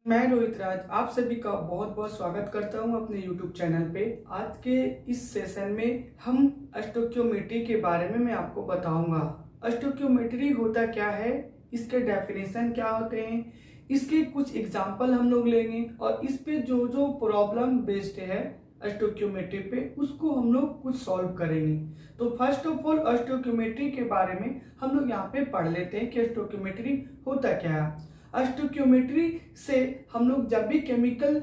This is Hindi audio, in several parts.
मैं रोहित राज आप सभी का बहुत बहुत स्वागत करता हूं अपने YouTube चैनल पे। आज के इस सेशन में हम स्टोइकियोमेट्री के बारे में मैं आपको बताऊंगा। स्टोइकियोमेट्री होता क्या है, इसके डेफिनेशन क्या होते हैं, इसके कुछ एग्जांपल हम लोग लेंगे और इस पे जो जो प्रॉब्लम बेस्ड है स्टोइकियोमेट्री पे उसको हम लोग कुछ सॉल्व करेंगे। तो फर्स्ट ऑफ ऑल स्टोइकियोमेट्री के बारे में हम लोग यहाँ पे पढ़ लेते हैं कि स्टोइकियोमेट्री होता क्या है। स्टोइकियोमेट्री से हम लोग जब भी केमिकल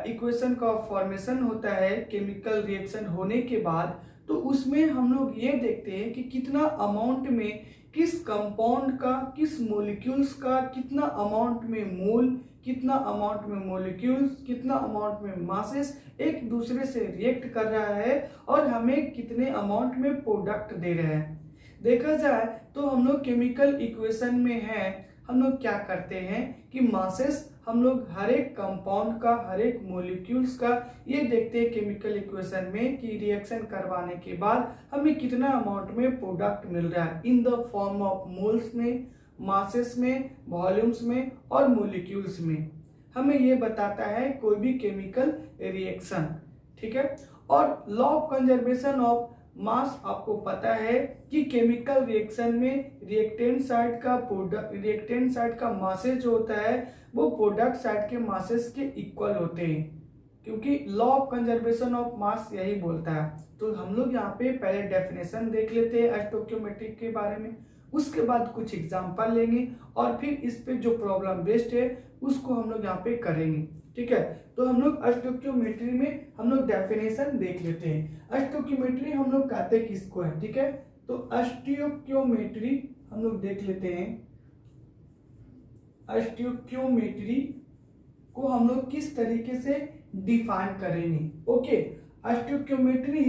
इक्वेशन का फॉर्मेशन होता है, केमिकल रिएक्शन होने के बाद, तो उसमें हम लोग ये देखते हैं कि कितना अमाउंट में किस कंपाउंड का, किस मॉलिक्यूल्स का कितना अमाउंट में मोल, कितना अमाउंट में मॉलिक्यूल्स, कितना अमाउंट में मासेस एक दूसरे से रिएक्ट कर रहा है और हमें कितने अमाउंट में प्रोडक्ट दे रहे हैं। देखा जाए तो हम लोग केमिकल इक्वेशन में है, हम लोग क्या करते हैं कि मासेस हम लोग हर एक कंपाउंड का, हर एक मॉलिक्यूल्स का ये देखते हैं केमिकल इक्वेशन में कि रिएक्शन करवाने के बाद हमें कितना अमाउंट में प्रोडक्ट मिल रहा है in the form of moles में, मासेस में, वॉल्यूम्स में और मॉलिक्यूल्स में। हमें ये बताता है कोई भी केमिकल रिएक्शन, ठीक है। और law of conservation of mass आपको पता है कि केमिकल रिएक्शन में रिएक्टेंट साइड का मासेस जो होता है वो प्रोडक्ट साइड के मासेस के इक्वल होते हैं, क्योंकि law of conservation of mass यही बोलता है। तो हम लोग यहाँ पे पहले डेफिनेशन देख लेते हैं स्टोइकियोमेट्री के बारे में, उसके बाद कुछ एग्जांपल लेंगे और फिर इस पे जो प्रॉब्लम बेस्ड है उसको हम लोग यहाँ पे करेंगे, ठीक है। तो हम लोग स्टोइकियोमेट्री में हम लोग डेफिनेशन देख लेते हैं। स्टोइकियोमेट्री हम लोग कहते हैं किसको है, ठीक है। तो स्टोइकियोमेट्री हम लोग देख लेते हैं। स्टोइकियोमेट्री को हम लोग किस तरीके से डिफाइन करेंगे। Okay, stoichiometry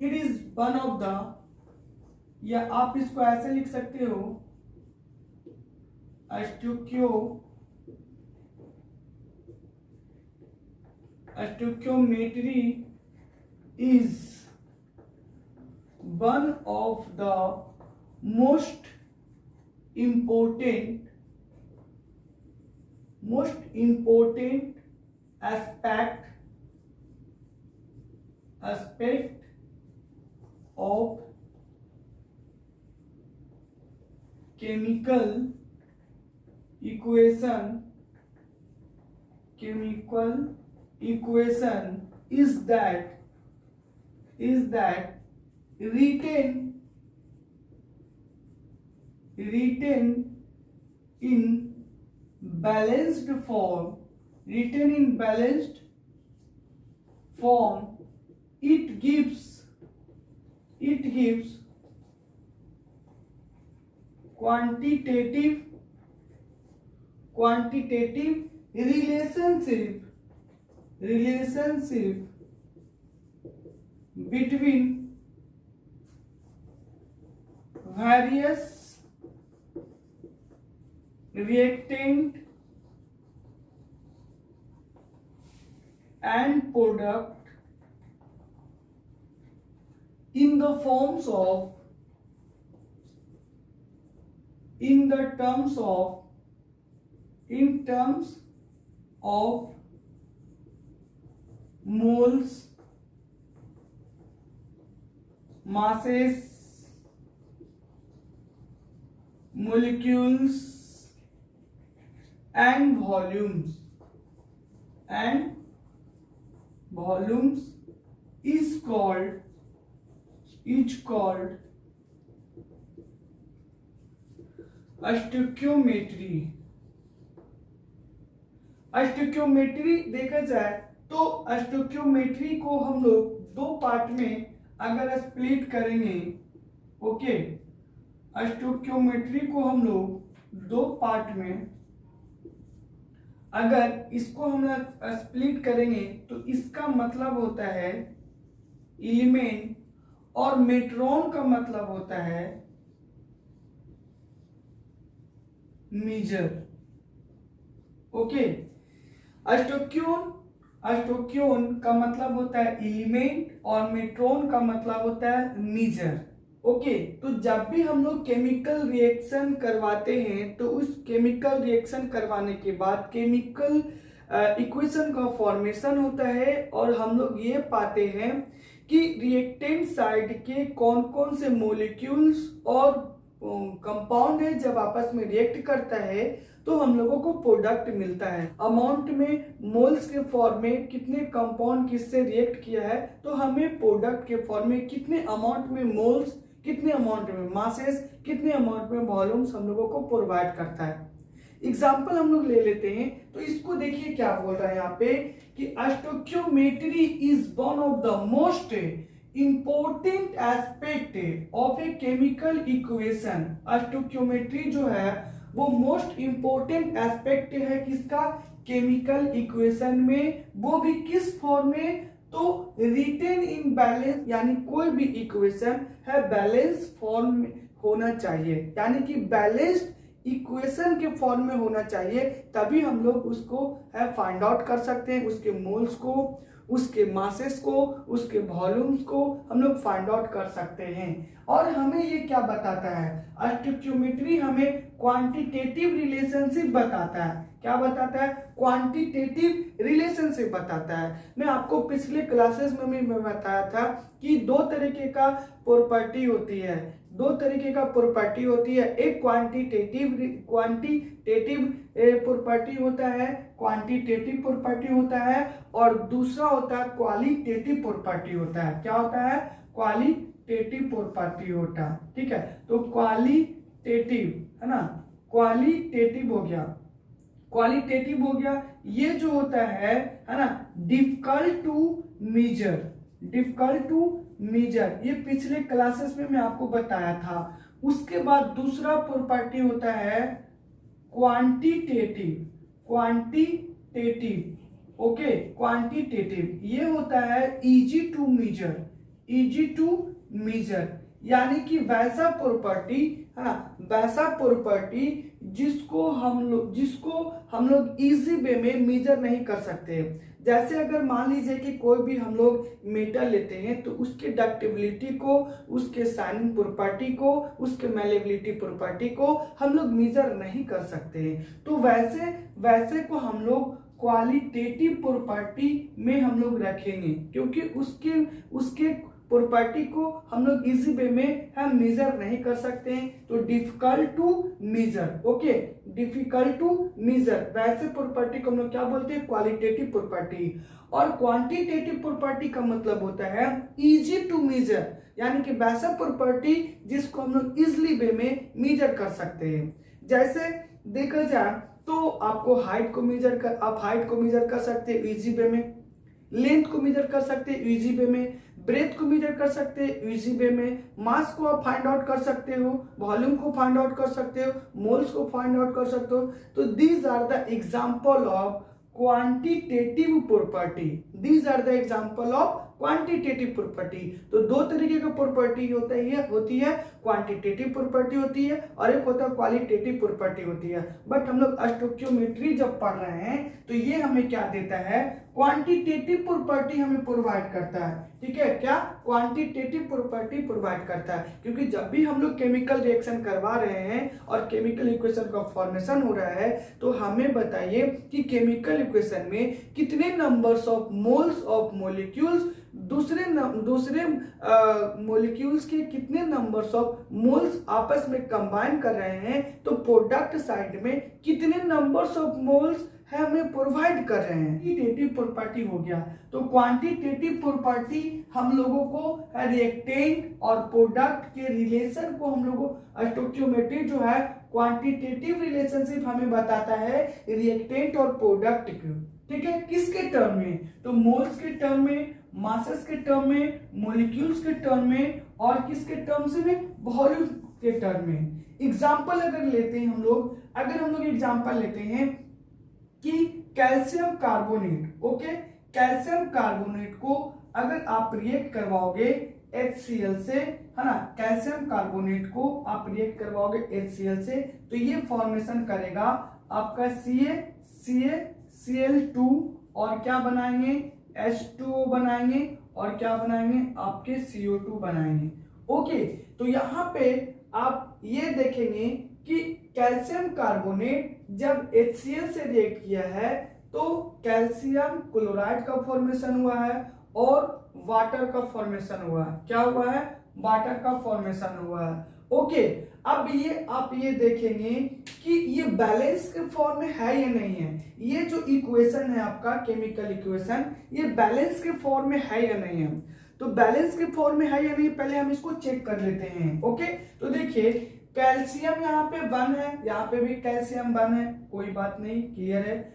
it is one of the, या आप इसको ऐसे लिख सकते हो, stoichiometry is one of the most important aspect of chemical equation is that written in balanced form, it gives quantitative relationship between various reactant and product in the terms of moles, masses, molecules and volumes is called stoichiometry. Stoichiometry देखा जाए तो स्टोइकियोमेट्री को हम लोग दो पार्ट में अगर स्प्लिट करेंगे, ओके, स्टोइकियोमेट्री को हम लोग दो पार्ट में अगर इसको हम लोग स्प्लिट करेंगे तो इसका मतलब होता है एलिमेंट और मेट्रॉन का मतलब होता है मेजर। ओके, अस्टोक्योन का मतलब होता है एलिमेंट और मेट्रोन का मतलब होता है मेजर। ओके, तो जब भी हम लोग केमिकल रिएक्शन करवाते हैं तो उस केमिकल रिएक्शन करवाने के बाद केमिकल इक्वेशन का फॉर्मेशन होता है और हम लोग ये पाते हैं कि रिएक्टेंट साइड के कौन कौन से मॉलिक्यूल्स और कंपाउंड है जब आपस में रिएक्ट करता है तो हम लोगों को प्रोडक्ट मिलता है। अमाउंट में मोल्स के फॉर्म में कितने कंपाउंड किससे रिएक्ट किया है तो हमें प्रोडक्ट के फॉर्म में कितने अमाउंट में मोल्स, कितने अमाउंट में मासेस, कितने अमाउंट में वॉल्यूम्स हम लोगों को प्रोवाइड करता है। एग्जाम्पल हम लोग ले लेते हैं तो इसको देखिए क्या बोल रहा है यहाँ पे कि stoichiometry is one of the most important aspect of a chemical equation. Stoichiometry जो है वो मोस्ट इंपॉर्टेंट एस्पेक्ट है किसका, केमिकल इक्वेशन में, वो भी किस फॉर्म में, तो रिटेन इन बैलेंस, यानी कोई भी इक्वेशन है बैलेंस फॉर्म में होना चाहिए, यानी कि बैलेंस्ड इक्वेशन के फॉर्म में होना चाहिए, तभी हम लोग उसको है फाइंड आउट कर सकते हैं, उसके मोल्स को, उसके मासेस को, उसके वॉल्यूम्स को हम लोग फाइंड आउट कर सकते हैं। और हमें ये क्या बताता है, स्टोइकियोमेट्री हमें क्वांटिटेटिव रिलेशनशिप बताता है। क्या बताता है, क्वांटिटेटिव रिलेशनशिप बताता है। मैं आपको पिछले क्लासेस में भी बताया था कि दो तरीके का प्रॉपर्टी होती है, दो तरीके का प्रॉपर्टी होती है, एक क्वांटिटेटिव प्रॉपर्टी होता है, क्वांटिटेटिव प्रॉपर्टी होता है, और दूसरा होता है क्वालिटेटिव प्रॉपर्टी होता है। क्या होता है, क्वालिटेटिव प्रॉपर्टी होता है। ठीक है, तो क्वालिटेटिव है ना, क्वालिटेटिव हो गया, क्वालिटेटिव हो गया। ये जो होता है ना, difficult to measure, difficult to measure, ये पिछले क्लासेस में मैं आपको बताया था। उसके बाद दूसरा प्रॉपर्टी होता है क्वांटिटेटिव, क्वांटिटेटिव, ओके, क्वांटिटेटिव, ये होता है easy to measure, easy to measure, यानी कि वैसा प्रॉपर्टी है ना, वैसा प्रॉपर्टी जिसको हम लोग इजी वे में मेजर नहीं कर सकते। जैसे अगर मान लीजिए कि कोई भी हम लोग मेटल लेते हैं तो उसके डक्टिबिलिटी को, उसके शाइनिंग प्रॉपर्टी को, उसके मैलेबिलिटी प्रॉपर्टी को हम लोग मेजर नहीं कर सकते हैं। तो वैसे को हम लोग क्वालिटेटिव प्रॉपर्टी में हम लोग रखेंगे, क्योंकि उसके प्रॉपर्टी को हम लोग इजी वे में हम मेजर नहीं कर सकते हैं। तो difficult to measure, okay, difficult to measure, वैसे प्रॉपर्टी को हम लोग क्या बोलते हैं, क्वालिटेटिव प्रॉपर्टी। और क्वांटिटेटिव प्रॉपर्टी का मतलब होता है इजी टू मेजर, यानी कि वैसा प्रॉपर्टी जिसको हम लोग इजिली वे में मेजर कर सकते हैं। जैसे देखा जाए तो आपको हाइट को मेजर कर, आप हाइट को मेजर कर सकते हैं इजी वे में, लेंथ को मेजर कर सकते हैं इजी वे में, ब्रेथ को मेजर कर सकते हैं इजी वे में, मास को आप फाइंड आउट कर सकते हो, वॉल्यूम को फाइंड आउट कर सकते हो, मोल्स को फाइंड आउट कर सकते हो। तो these are the example of quantitative property, these are the example of quantitative property. तो दो तरीके का प्रॉपर्टी होती है क्वांटिटेटिव प्रॉपर्टी होती है और एक होता है क्वालिटेटिव प्रॉपर्टी होती है। बट हम लोग स्टोइकियोमेट्री जब पढ़ रहे हैं तो ये हमें क्या देता है, क्वांटिटेटिव प्रॉपर्टी हमें प्रोवाइड करता है। ठीक है, क्या, क्वांटिटेटिव प्रॉपर्टी प्रोवाइड करता है, क्योंकि जब भी हम लोग केमिकल रिएक्शन करवा रहे हैं और केमिकल इक्वेशन का फॉर्मेशन हो रहा है तो हमें बताइए कि केमिकल इक्वेशन में कितने numbers of moles of molecules, दूसरे मॉलिक्यूल्स के कितने नंबर्स ऑफ मोल्स आपस में कंबाइन कर रहे हैं, तो प्रोडक्ट साइड में कितने नंबर्स ऑफ मोल्स है हमें प्रोवाइड कर रहे हैं। क्वांटिटेटिव प्रॉपर्टी हो गया। तो क्वांटिटेटिव प्रॉपर्टी हम लोगों को रिएक्टेंट और प्रोडक्ट के रिलेशन को हम लोगों को, स्टोइकियोमेट्री जो है क्वांटिटेटिव रिलेशनशिप हमें बताता है रिएक्टेंट और प्रोडक्ट को। ठीक है, किसके टर्म में, तो मोल्स के टर्म में, मासेस के टर्म में, मॉलिक्यूल्स के टर्म में, और किसके टर्म से में, वॉल्यूम के टर्म में। एग्जांपल अगर लेते हैं हम लोग, अगर हम लोग एग्जांपल लेते हैं कि calcium carbonate, okay, calcium carbonate को अगर आप रिएक्ट करवाओगे HCl से, है ना, कैल्शियम कार्बोनेट को आप रिएक्ट करवाओगे HCl से तो ये फॉर्मेशन करेगा आपका Cl2 और क्या बनाएंगे, H2O बनाएंगे और क्या बनाएंगे, आपके CO2 बनाएंगे। ओके, तो यहाँ पे आप ये देखेंगे कि कैल्शियम कार्बोनेट जब HCl से रिएक्ट किया है तो कैल्शियम क्लोराइड का फॉर्मेशन हुआ है और वाटर का फॉर्मेशन हुआ है। क्या हुआ है? वाटर का फॉर्मेशन हुआ है। ओके, अब ये आप ये देखेंगे कि ये बैलेंस के फॉर्म में है या नहीं है। ये जो इक्वेशन है आपका केमिकल इक्वेशन, ये बैलेंस के फॉर्म में है या नहीं है। तो बैलेंस के फॉर्म में है या नहीं, पहले हम इसको चेक कर लेते हैं। ओके, तो देखिए कैल्शियम यहाँ पे 1 है, यहाँ पे भी कैल्शियम 1 है, कोई बात नहीं, क्लियर है।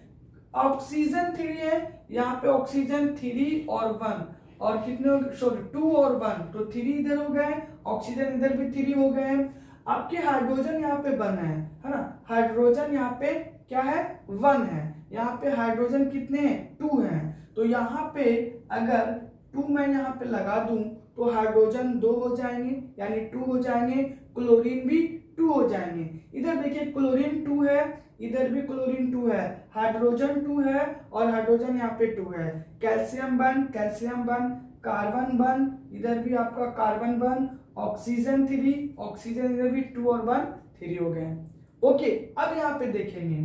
ऑक्सीजन 3 है, यहाँ पे ऑक्सीजन 3 और 1 और कितने, सॉरी 2 और 1, तो 3 इधर हो गए, ऑक्सीजन इधर भी 3 हो गए। आपके हाइड्रोजन यहाँ पे 1 है ना, हाइड्रोजन यहाँ पे क्या है? 1 है। यहाँ पे हाइड्रोजन कितने हैं? 2 हैं। तो यहाँ पे अगर 2 मैं यहाँ पे लगा दूं तो हाइड्रोजन 2 हो जाएंगे, यानी 2 हो जाएंगे, क्लोरीन भी 2 हो जाएंगे। इधर देखिए क्लोरीन 2 है, इधर भी क्लोरीन 2 है, हाइड्रोजन 2 है और हाइड्रोजन यहाँ पे 2 है। कैल्शियम 1, कैल्शियम 1, कार्बन 1, इधर भी आपका कार्बन 1, ऑक्सीजन 3, ऑक्सीजन इधर भी 2 और 1 3 हो गए। ओके, अब यहाँ पे देखेंगे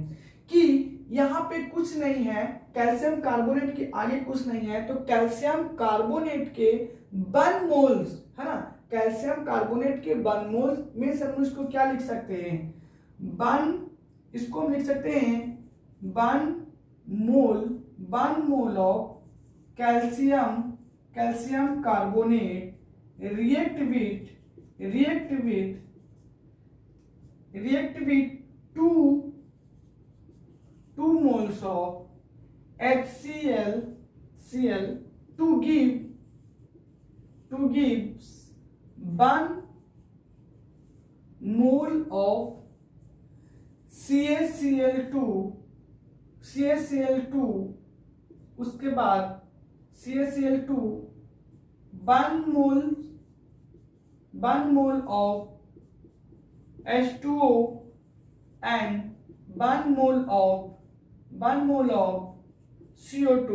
कि यहाँ पे कुछ नहीं है, कैल्शियम कार्बोनेट के आगे कुछ नहीं है, तो कैल्शियम कार्बोनेट के 1 मोल्स है ना, कैल्शियम कार्बोनेट के 1 मोल्स में हम इसको क्या लिख सकते हैं? 1, इसको हम लिख सकते हैं 1 mole of calcium carbonate react with 2 moles of HCl to gives 1 mole of CaCl2, उसके बाद CaCl2 1 mole of H2O and 1 mole of CO2।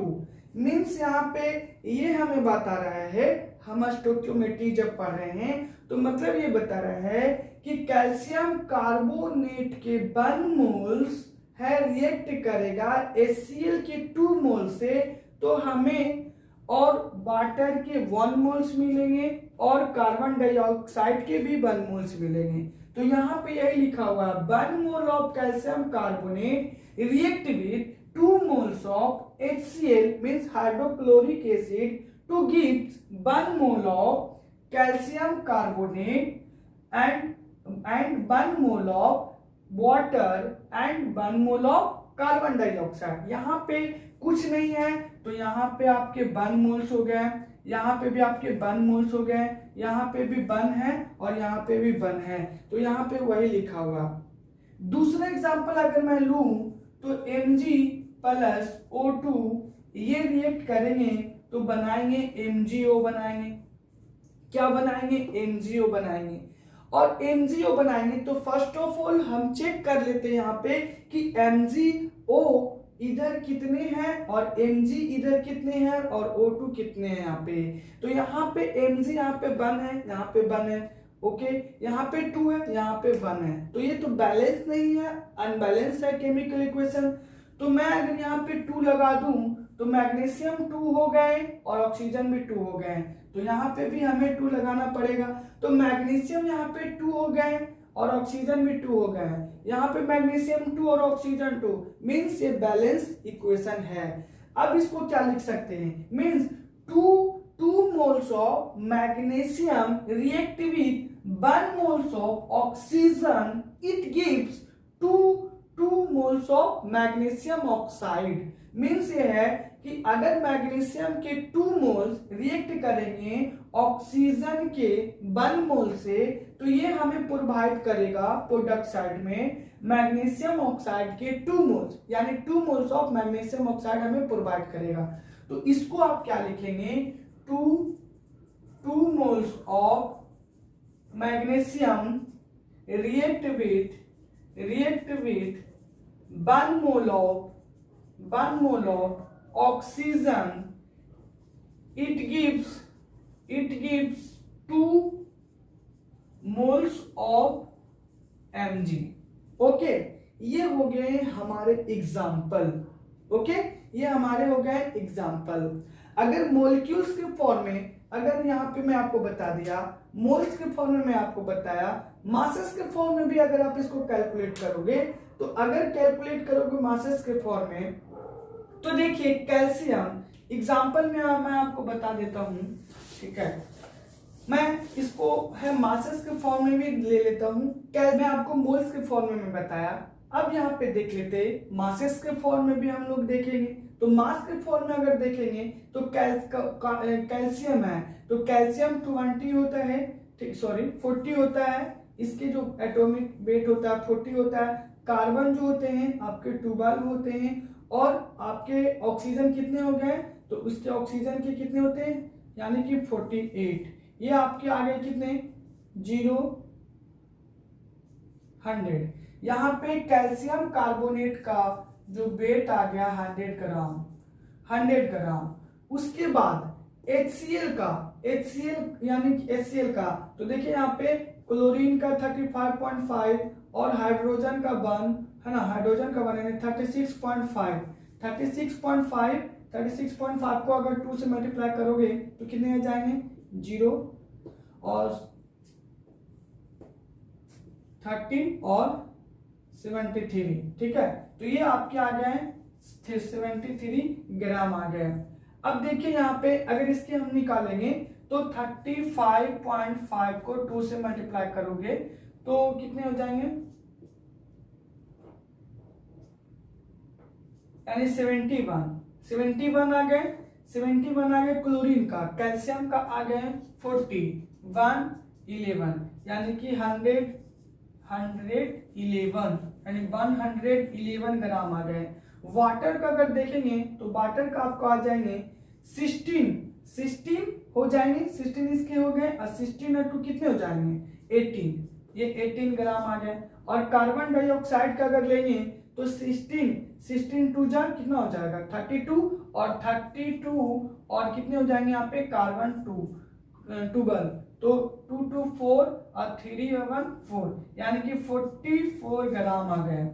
Means यहाँ पे ये हमें बता रहा है, हम स्टोइकियोमेट्री जब पढ़ रहे हैं तो मतलब ये बता रहा है कि कैल्शियम कार्बोनेट के 1 मोल्स है रिएक्ट करेगा HCl के 2 मोल से, तो हमें और वाटर के 1 मोल्स मिलेंगे और कार्बन डाइऑक्साइड के भी 1 मोल्स मिलेंगे। तो यहाँ पे यही लिखा हुआ है 1 mole of calcium carbonate react with 2 moles of HCl means hydrochloric acid two gives 1 mole of calcium carbonate and 1 mole of water and 1 mole of carbon dioxide. यहाँ पे कुछ नहीं है तो यहाँ पे आपके 1 मोल्स हो गए, यहाँ पे भी आपके 1 मोल्स हो गए, यहाँ पे भी 1 है और यहाँ पे भी 1 है, तो यहाँ पे वही लिखा हुआ। दूसरा एग्जांपल अगर मैं लूं तो Mg प्लस O2 ये रिएक्ट करेंगे तो बनाएंगे MgO, बनाएंगे क्या बनाएंगे? MgO बनाएंगे। और MgO बनाएंगे तो फर्स्ट ऑफ ऑल हम चेक कर लेते हैं यहाँ पे कि MgO इधर कितने हैं और Mg इधर कितने हैं और O2 कितने हैं यहाँ पे। तो यहाँ पे Mg यहाँ पे 1 है, यहाँ पे 1 है, ओके, यहाँ पे 2 है, यहाँ पे 1 है, तो ये तो बैलेंस नहीं है, अनबैलेंस है केमिकल इक्वेशन। तो मैं अगर यहाँ पे 2 लगा दूं तो मैग्नीशियम 2 हो गए और ऑक्सीजन भी 2 हो गए, तो यहाँ पे भी हमें 2 लगाना पड़ेगा। तो मैग्नीशियम यहाँ पे 2 हो गए और ऑक्सीजन भी 2 हो गए, यहाँ पे मैग्नीशियम 2 और ऑक्सीजन 2, मींस ये बैलेंस इक्वेशन है। अब इसको क्या लिख सकते हैं? Means 2 moles of magnesium react with 1 moles of oxygen, it gives 2 moles of magnesium oxide. Means ये है कि अगर मैग्नीशियम के 2 मोल्स रिएक्ट करेंगे ऑक्सीजन के 1 मोल से, तो ये हमें प्रोवाइड करेगा प्रोडक्ट साइड में मैग्नीशियम ऑक्साइड के 2 मोल्स, यानी 2 मोल्स ऑफ मैग्नीशियम ऑक्साइड हमें प्रोवाइड करेगा। तो इसको आप क्या लिखेंगे? 2 moles of magnesium react with 1 mole of oxygen, it gives 2 moles of mg। Okay, ये हो गए हमारे एग्जाम्पल। ओके, ये हमारे हो गए एग्जाम्पल। अगर मोलिक्यूल्स के फॉर्म में, अगर यहाँ पे मैं आपको बता दिया, मोल्स के फॉर्म में मैं आपको बताया, मासेस के फॉर्म में भी अगर आप इसको कैलकुलेट करोगे, तो अगर कैलकुलेट करोगे मासेस के फॉर्म में, तो देखिए कैल्शियम एग्जाम्पल में मैं आपको बता देता हूं, ठीक है, मैं इसको है मासेस के फॉर्म में भी ले लेता हूं, मैं आपको मोल्स के फॉर्म में बताया। अब यहाँ पे देख लेते मासेस के फॉर्म में भी हम लोग देखेंगे। तो मास के फॉर्म में अगर देखेंगे तो कैल्शियम है, तो कैल्शियम 20 होता है, ठीक, सॉरी 40 होता है, इसके जो एटॉमिक वेट होता है 40 होता है। कार्बन जो होते हैं आपके 12 होते हैं, और आपके ऑक्सीजन कितने हो गए, तो उसके ऑक्सीजन के कितने होते हैं, यानी कि 48। ये आपके आ गए कितने, 0 100। यहाँ पे कैल्शियम कार्बोनेट का जो वेट आ गया 100 ग्राम, 100 ग्राम। उसके बाद HCl का, HCl यानी कि HCl का, तो देखिए यहाँ पे क्लोरीन का 35.5 और हाइड्रोजन का 1 है ना, हाइड्रोजन का 1 यानी 36.5, 36.5 को अगर 2 से मल्टीप्लाई करोगे तो कितने आ जाएंगे, 0 और 13 और 73, ठीक है। तो ये आपके आ गए 73 ग्राम आ गए। अब देखिए यहाँ पे अगर इसके हम निकालेंगे तो 35.5 को 2 से मल्टीप्लाई करोगे तो कितने हो जाएंगे, यानी 71 आ गए, 71 आ गए क्लोरीन का। कैल्शियम का आ गए 11 यानी कि 111 ग्राम आ गए। वाटर का अगर देखेंगे तो वाटर का आपको आ जाएंगे 16 हो जाएंगे, 16 इसके हो गए, और 16 और 2 कितने हो जाएंगे, 18, ये 18 ग्राम आ गए। और कार्बन डाइऑक्साइड का अगर लेंगे तो 16 2 जा कितना हो जाएगा, 32, और 32 और कितने हो जाएंगे यहाँ पे कार्बन 12, तो 2 2 4 और 3 1 4, यानी कि 44 ग्राम आ गए।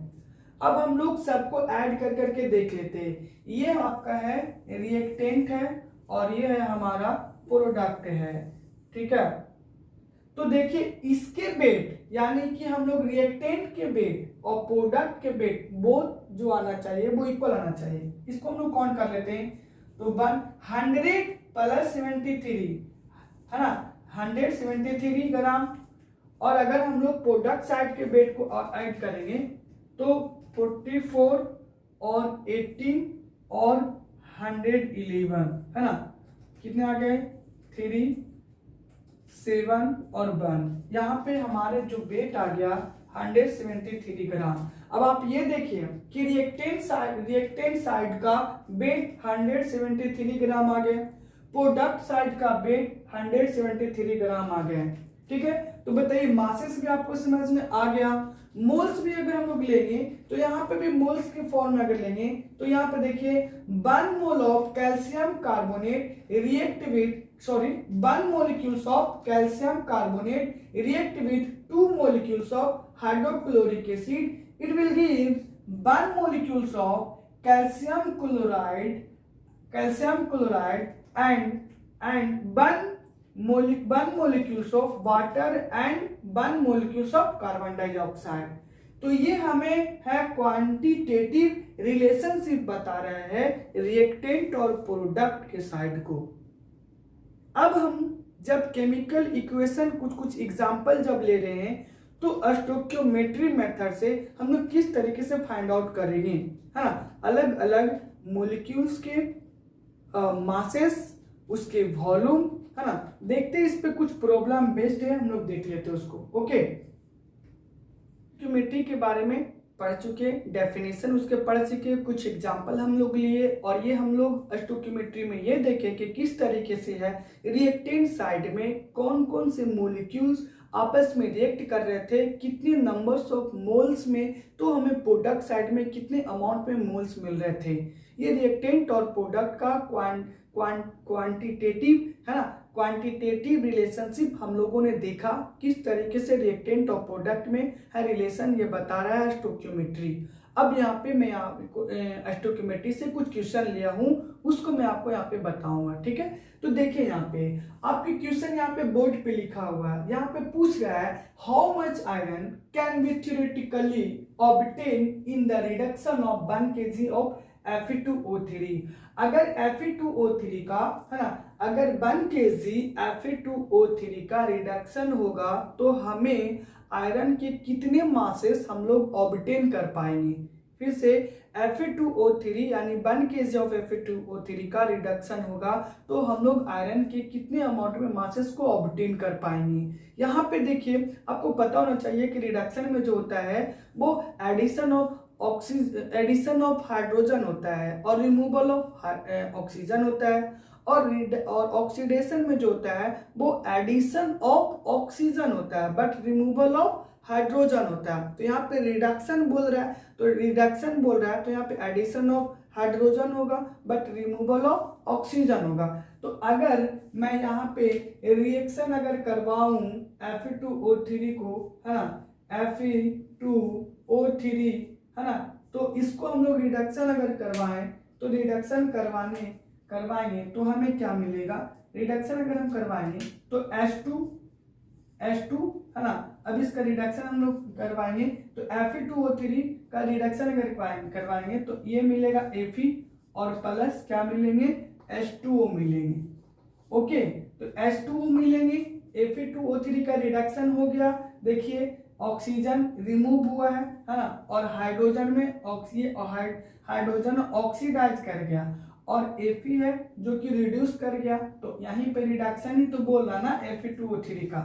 अब हम लोग सबको ऐड कर करके देख लेते हैं। ये आपका है रिएक्टेंट है और ये है हमारा प्रोडक्ट है, ठीक है। तो देखिए इसके वेट, यानी कि हम लोग रिएक्टेंट के वेट और प्रोडक्ट के वेट बोथ जो आना चाहिए वो इक्वल आना चाहिए। इसको हम लोग काउंट कर लेते हैं, तो 100 प्लस 73 है ना, 173 ग्राम। और अगर हम लोग प्रोडक्ट साइड के वेट को ऐड करेंगे तो 44 और 18 और 111 है ना, कितने आ गए, 3 7 और 1, यहाँ पे हमारे जो वेट आ गया 173 ग्राम। अब आप ये देखिए कि रिएक्टेंट साइड का वेट 173 ग्राम आ गया, प्रोडक्ट साइड का वेट 173 ग्राम आ गए, ठीक है। तो बताइए मासेस भी आपको समझ में आ गया। मोल्स भी अगर हम लोग लेंगे तो यहाँ पे भी मोल्स के फॉर्म में अगर लेंगे तो यहाँ पे देखिए 1 mole of calcium carbonate react with 1 molecules of calcium carbonate react with 2 molecules of hydrochloric acid, it will give 1 molecules of calcium chloride and 1 molecules of water and 1 molecules of carbon dioxide। तो ये हमें है क्वांटिटेटिव रिलेशनशिप बता रहा है रिएक्टेंट और प्रोडक्ट के साइड को। अब हम जब केमिकल इक्वेशन कुछ एग्जाम्पल जब ले रहे हैं तो स्टोइकियोमेट्री मेथड से हम लोग किस तरीके से फाइंड आउट करेंगे, है ना, अलग अलग मॉलिक्यूल्स के मासेस, उसके वॉल्यूम, है ना, देखते हैं इस पे कुछ प्रॉब्लम बेस्ड है, हम लोग देख लेते हैं उसको। ओके, स्टोइकियोमेट्री के बारे में पढ़ चुके, डेफिनेशन उसके पढ़ चुके, कुछ एग्जाम्पल हम लोग लिए, और ये हम लोग स्टोइकियोमेट्री में ये देखे कि किस तरीके से है रिएक्टेंट साइड में कौन कौन से मॉलिक्यूल्स आपस में रिएक्ट कर रहे थे, कितने नंबर्स ऑफ मोल्स में, तो हमें प्रोडक्ट साइड में कितने अमाउंट में मोल्स मिल रहे थे। ये रिएक्टेंट और प्रोडक्ट का क्वांटिटेटिव है ना क्वांटिटेटिव रिलेशनशिप हम लोगों ने देखा किस तरीके से रिएक्टेंट और प्रोडक्ट में है रिलेशन, ये बता रहा है स्टोइकियोमेट्री। अब यहाँ पे मैं आपको स्टोइकियोमेट्री से कुछ क्वेश्चन लिया हूँ, उसको मैं आपको यहाँ पे बताऊंगा, ठीक है। तो देखिए यहाँ पे आपके क्वेश्चन यहाँ पे बोर्ड पे लिखा हुआ है, यहाँ पे पूछ रहा है how much iron can be theoretically obtain in the reduction of 1 kg of Fe2O3। अगर Fe2O3 का है ना, अगर 1 kg Fe2O3 का रिडक्शन होगा तो हमें आयरन के कितने मासेस हम लोग ऑब्टेन कर पाएंगे। फिर से Fe2O3 यानी 1 kg ऑफ Fe2O3 का रिडक्शन होगा तो हम लोग आयरन के कितने अमाउंट में मासेस को ऑब्टेन कर पाएंगे। यहाँ पे देखिए आपको पता होना चाहिए कि रिडक्शन में जो होता है वो एडिशन ऑफ हाइड्रोजन होता है और रिमूवल ऑफ ऑक्सीजन होता है, और ऑक्सीडेशन में जो होता है वो एडिशन ऑफ ऑक्सीजन होता है बट रिमूवल ऑफ हाइड्रोजन होता है। तो यहाँ पे रिडक्शन बोल रहा है तो यहाँ पे एडिशन ऑफ हाइड्रोजन होगा बट रिमूवल ऑफ ऑक्सीजन होगा। तो अगर मैं यहाँ पे रिएक्शन अगर करवाऊं Fe2O3 को, है ना, Fe2O3 है ना, तो इसको हम लोग रिडक्शन अगर करवाएं तो रिडक्शन करवाएंगे तो हमें क्या मिलेगा। रिडक्शन अगर हम करवाएंगे तो H2 है ना, अब इसका रिडक्शन हम लोग करवाएंगे तो Fe2O3 का रिडक्शन अगर करवाएंगे तो ये मिलेगा Fe और प्लस क्या मिलेंगे, H2O मिलेंगे। ओके, तो H2O मिलेंगे, Fe2O3 का रिडक्शन हो गया। देखिए ऑक्सीजन रिमूव हुआ है ना, और हाइड्रोजन में हाइड्रोजन ऑक्सीडाइज कर गया और Fe है जो कि रिड्यूस कर गया, तो यहीं पे रिडक्शन ही तो बोल रहा ना Fe2O3 का।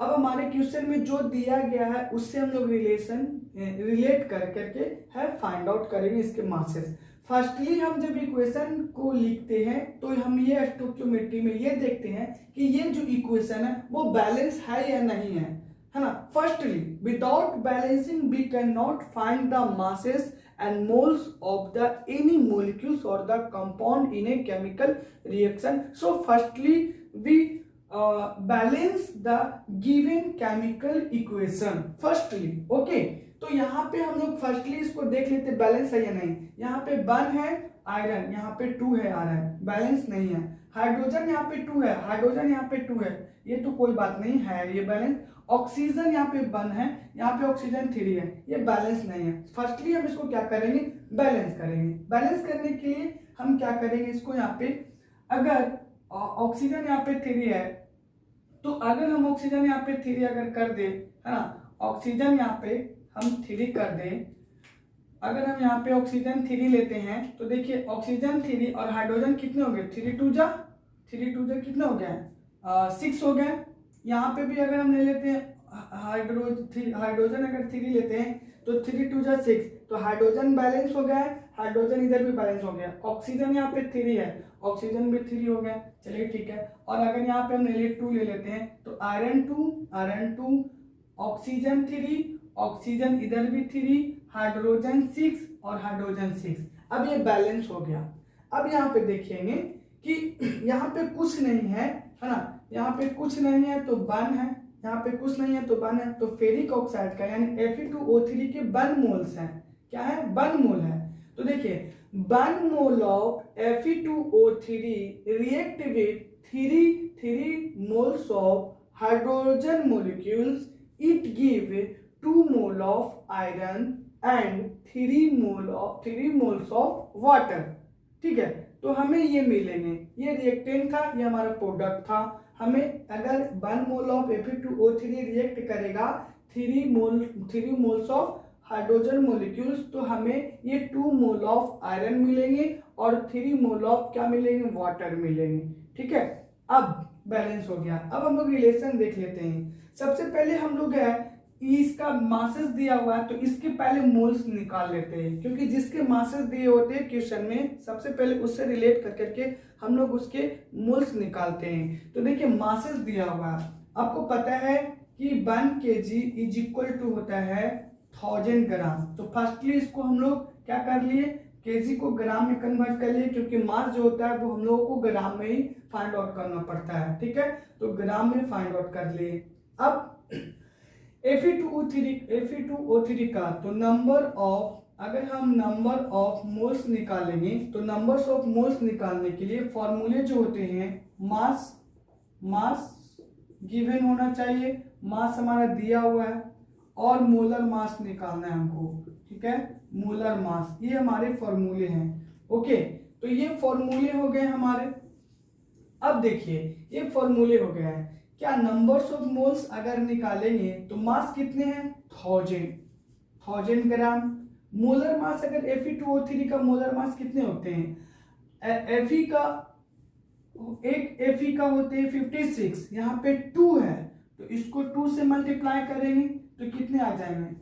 अब हमारे क्वेश्चन में जो दिया गया है उससे हम लोग रिलेट करके है फाइंड आउट करेंगे इसके मासेस। फर्स्टली हम जब इक्वेशन को लिखते हैं तो हम ये स्टोइकियोमेट्री में ये देखते हैं कि ये जो इक्वेशन है वो बैलेंस है या नहीं है ना। Firstly without balancing we can not find the masses and moles of the any molecules or the compound in a chemical reaction. So firstly we balance the given chemical equation firstly. Okay, तो यहाँ पे हम लोग फर्स्टली इसको देख लेते बैलेंस है या नहीं। यहाँ पे 1 है आयरन, यहाँ पे 2 है आयरन, बैलेंस नहीं है। हाइड्रोजन यहाँ पे 2 है, हाइड्रोजन यहाँ पे 2 है, ये तो कोई बात नहीं है, ये बैलेंस। ऑक्सीजन यहाँ पे 1 है, यहाँ पे ऑक्सीजन 3 है, ये बैलेंस नहीं है। फर्स्टली हम इसको क्या करेंगे, बैलेंस करेंगे। बैलेंस करने के लिए हम क्या करेंगे, इसको यहाँ पे अगर ऑक्सीजन यहाँ पे 3 है तो अगर हम ऑक्सीजन यहाँ पे 3 अगर कर दे, है ना, ऑक्सीजन यहाँ पे हम 3 कर दे, अगर हम यहाँ पे ऑक्सीजन 3 लेते हैं तो देखिए ऑक्सीजन 3 और हाइड्रोजन कितने हो गए, 3 2 जा कितना हो गया, 6 हो गए। यहाँ पे भी अगर हम ले लेते हैं हाइड्रोजन अगर 3 लेते हैं तो 3 2 जा 6, तो हाइड्रोजन बैलेंस हो गया है, हाइड्रोजन इधर भी बैलेंस हो गया। ऑक्सीजन यहाँ पे 3 है, ऑक्सीजन भी 3 हो गया, चलिए ठीक है। और अगर यहाँ पे हम 2 ले लेते हैं तो आयरन 2 ऑक्सीजन 3, ऑक्सीजन इधर भी 3, हाइड्रोजन 6 और हाइड्रोजन 6। अब ये बैलेंस हो गया। अब यहाँ पे देखेंगे कि यहाँ पे कुछ नहीं है ना, यहाँ पे कुछ नहीं है तो 1 है, यहाँ पे कुछ नहीं है तो 1 है, तो फेरिक ऑक्साइड का यानी Fe2O3 के 1 मोल्स हैं। क्या है, 1 मोल है। तो देखिए 1 mole of Fe2O3 react with 3 moles of hydrogen molecules, it give 2 mole of iron and 3 moles of water. ठीक है, तो हमें ये मिलेंगे, ये रिएक्टेंट था, ये हमारा प्रोडक्ट था। हमें अगर 1 मोल ऑफ Fe2O3 रिएक्ट करेगा 3 मोल्स ऑफ हाइड्रोजन मोलिक्यूल्स, तो हमें ये 2 मोल ऑफ आयरन मिलेंगे और 3 मोल ऑफ क्या मिलेंगे, वाटर मिलेंगे। ठीक है, अब बैलेंस हो गया। अब हम लोग रिलेशन देख लेते हैं। सबसे पहले हम लोग है इसका मासेस दिया हुआ है तो इसके पहले मोल्स निकाल लेते हैं, क्योंकि जिसके मासेस दिए होते हैं क्वेश्चन में सबसे पहले उससे रिलेट करके हम लोग उसके मोल्स निकालते हैं। तो देखिए मासेस दिया हुआ है, आपको पता है कि 1 kg इज इक्वल टू होता है 1000 ग्राम। तो फर्स्टली इसको हम लोग क्या कर लिए, केजी को ग्राम में कन्वर्ट कर लिए, क्योंकि मास जो होता है वो हम लोगों को ग्राम में ही फाइंड आउट करना पड़ता है। ठीक है, तो ग्राम में फाइंड आउट कर लिए। अब Fe2O3 का तो नंबर ऑफ, अगर हम नंबर ऑफ मोल्स निकालेंगे तो नंबर्स ऑफ मोल्स निकालने के लिए फॉर्मूले जो होते हैं, मास गिवन होना चाहिए, मास हमारा दिया हुआ है, और मोलर मास निकालना है हमको। ठीक है, मोलर मास, ये हमारे फॉर्मूले हैं। ओके, तो ये फॉर्मूले हो गए हमारे। अब देखिए ये फॉर्मूले हो गए हैं, क्या नंबर्स ऑफ मोल्स अगर निकालेंगे तो मास कितने हैं, 1000 ग्राम। मोलर मास, अगर Fe2O3 का मोलर मास कितने होते हैं, Fe का Fe का होते हैं 56, यहाँ पे 2 है तो इसको 2 से मल्टीप्लाई करेंगे तो कितने आ जाएंगे,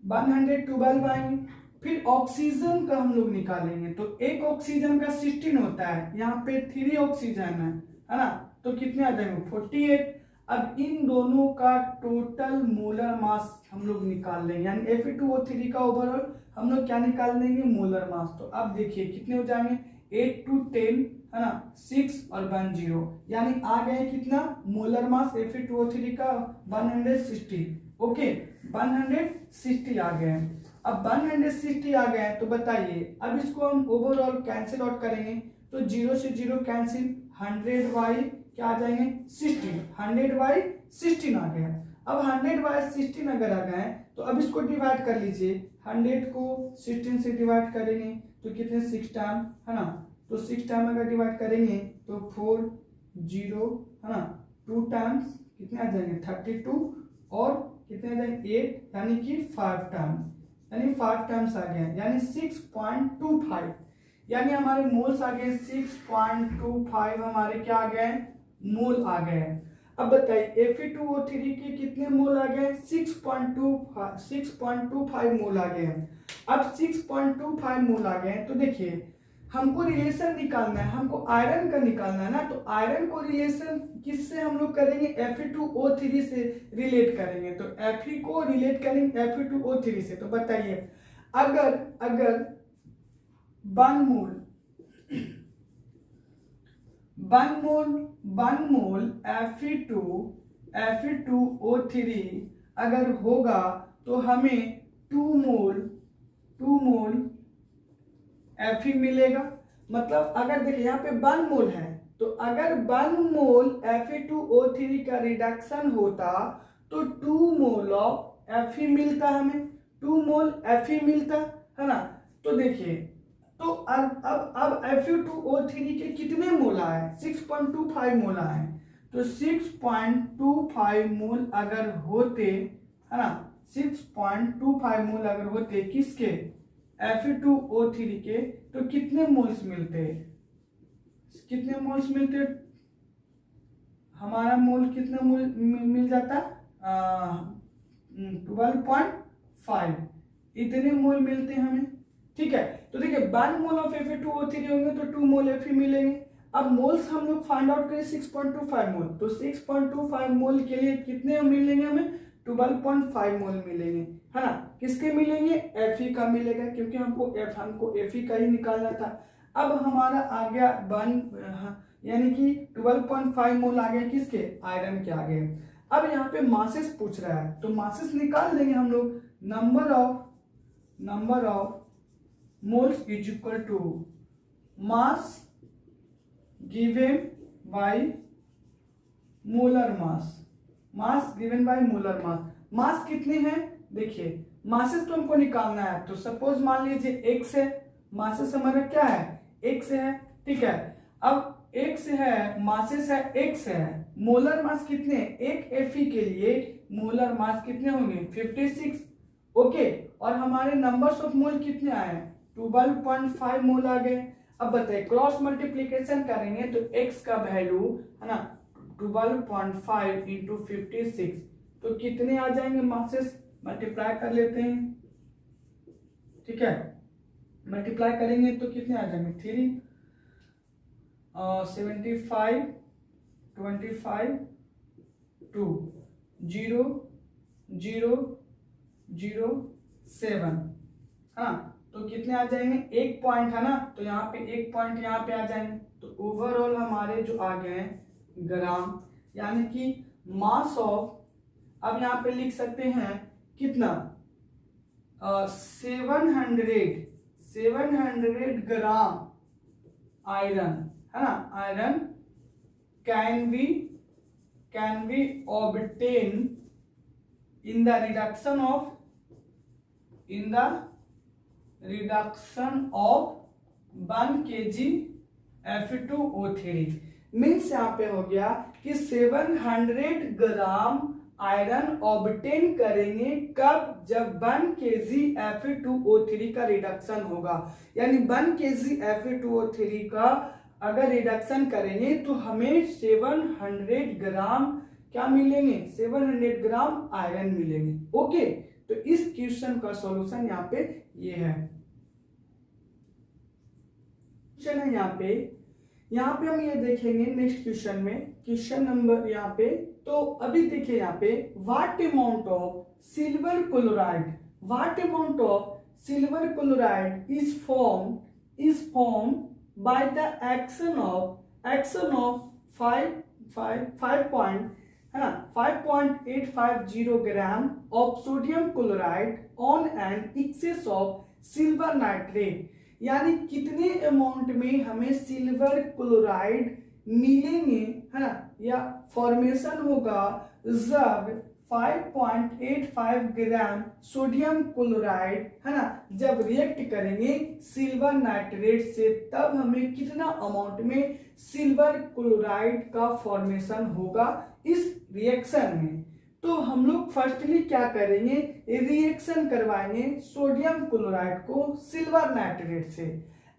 112 आएंगे। फिर ऑक्सीजन का हम लोग निकालेंगे तो एक ऑक्सीजन का 16 होता है, यहाँ पे 3 ऑक्सीजन है ना, तो कितने आ जाएंगे 48। अब इन दोनों का टोटल मोलर मास हम लोग निकाल लेंगे, यानी Fe2O3 का ओवरऑल हम लोग क्या निकाल लेंगे, मोलर मास। तो अब देखिए कितने हो जाएंगे, 8 to 10 है ना, 6 और 1 0, यानी आ गए कितना मोलर मास Fe2O3 का 160। ओके, 160 आ गए। अब 160 आ गए तो बताइए, अब इसको हम ओवरऑल कैंसिल आउट करेंगे तो 0 से 0 कैंसिल, 100 बाई क्या आ जाएंगे 16, 100 बाई 16 आ गया। अब 100 बाई 16 अगर आ गए तो अब इसको डिवाइड कर लीजिए, 100 को 16 से डिवाइड करेंगे तो कितने 6 टाइम है ना, तो 6 टाइम अगर डिवाइड करेंगे तो 4 0 है ना, 2 टाइम्स कितने आ जाएंगे 32, और कितने आ जाएंगे 8, यानी कि 5 टाइम, यानी 5 टाइम्स आ गया, यानी 6.25, यानी हमारे मोल्स आ गए 6.25, हमारे क्या आ गए मोल आ गए। अब बताइए Fe2O3 के कितने मोल आ गए, 6.25 मोल आ गए। अब 6.25 मोल आ गए तो देखिए हमको रिलेशन निकालना है, हमको आयरन का निकालना है ना, तो आयरन को रिलेशन किससे हम लोग करेंगे, Fe2O3 से रिलेट करेंगे। तो Fe को रिलेट करेंगे Fe2O3 से। तो बताइए अगर 1 मोल Fe2O3 अगर होगा तो हमें 2 मोल Fe मिलेगा। मतलब अगर देखिए यहाँ पे 1 मोल है तो अगर 1 मोल Fe2O3 का रिडक्शन होता तो 2 मोल ऑफ Fe मिलता, हमें 2 मोल Fe मिलता है ना। तो देखिए तो अब Fe2O3 के कितने मोल आए, 6.25 मोल आए। तो 6.25 मोल अगर होते है ना, 6.25 मोल अगर होते किसके, Fe2O3 के, तो कितने मोल्स मिलते, कितने मोल्स मिलते, हमारा मोल कितना मोल मिल जाता 12.5, इतने मोल मिलते हैं हमें। ठीक है, तो देखिए 1 मोल ऑफ Fe2O3 होंगे तो 2 मोल Fe मिलेंगे। अब मोल्स हम लोग फाइंड आउट करें 6.25 मोल, तो 6.25 मोल के लिए कितने मिलेंगे हमें, 12.5 मोल मिलेंगे है ना। किसके मिलेंगे, Fe का मिलेगा, क्योंकि हमको Fe का ही निकालना था। अब हमारा आ गया 1 यानी कि 12.5 मोल आ गया किसके, आयरन के आ गए। अब यहाँ पे मासेस पूछ रहा है तो मासेस निकाल देंगे हम लोग, number of moles is equal to mass given by molar mass given by molar mass कितने हैं, देखिए मासेस तो हमको निकालना है। तो सपोज मान लीजिए x है, मासेस हमारा क्या है x है, ठीक है। अब x है, मासेस है x है, मोलर मास कितने, एक Fe के लिए मोलर मास कितने होंगे 56। ओके, और हमारे नंबर्स ऑफ मोल कितने आए 12.5 मोल आ गए। अब बताइए क्रॉस मल्टीप्लीकेशन करेंगे तो x का वैल्यू है ना 12.5 इंटू 56, तो कितने आ जाएंगे मासेस, मल्टीप्लाई कर लेते हैं। ठीक है, मल्टीप्लाई करेंगे तो कितने आ जाएंगे 3 75 25 2 0 0 0 7 हाँ, तो कितने आ जाएंगे, 1 पॉइंट है ना, तो यहाँ पे 1 पॉइंट यहाँ पे आ जाएंगे। तो ओवरऑल हमारे जो आ गए ग्राम, यानी कि मास ऑफ, अब यहाँ पे लिख सकते हैं कितना, 700 ग्राम आयरन, है ना, iron can be obtain in the reduction of 1 kg Fe2O3। Means यहाँ पे हो गया कि 700 ग्राम आयरन ऑब्टेन करेंगे कब, जब 1 kg Fe2O3 का रिडक्शन होगा। यानी 1 kg Fe2O3 का अगर रिडक्शन करेंगे तो हमें 700 ग्राम क्या मिलेंगे, 700 ग्राम आयरन मिलेंगे। ओके, तो इस क्वेश्चन का सॉल्यूशन यहाँ पे ये है। क्वेश्चन है यहाँ पे हम ये देखेंगे नेक्स्ट क्वेश्चन में, क्वेश्चन नंबर यहाँ पे, तो अभी देखिए यहाँ पे, what amount of silver chloride is form by the action of 5.850 gram of sodium chloride on an excess of silver nitrate. यानी कितने अमाउंट में हमें सिल्वर क्लोराइड मिलेंगे, है ना, या फॉर्मेशन होगा जब 5.85 ग्राम सोडियम क्लोराइड, है ना, जब रिएक्ट करेंगे सिल्वर नाइट्रेट से, तब हमें कितना अमाउंट में सिल्वर क्लोराइड का फॉर्मेशन होगा इस रिएक्शन में। तो हम लोग फर्स्टली क्या करेंगे, रिएक्शन करवाएंगे सोडियम क्लोराइड को सिल्वर नाइट्रेट से,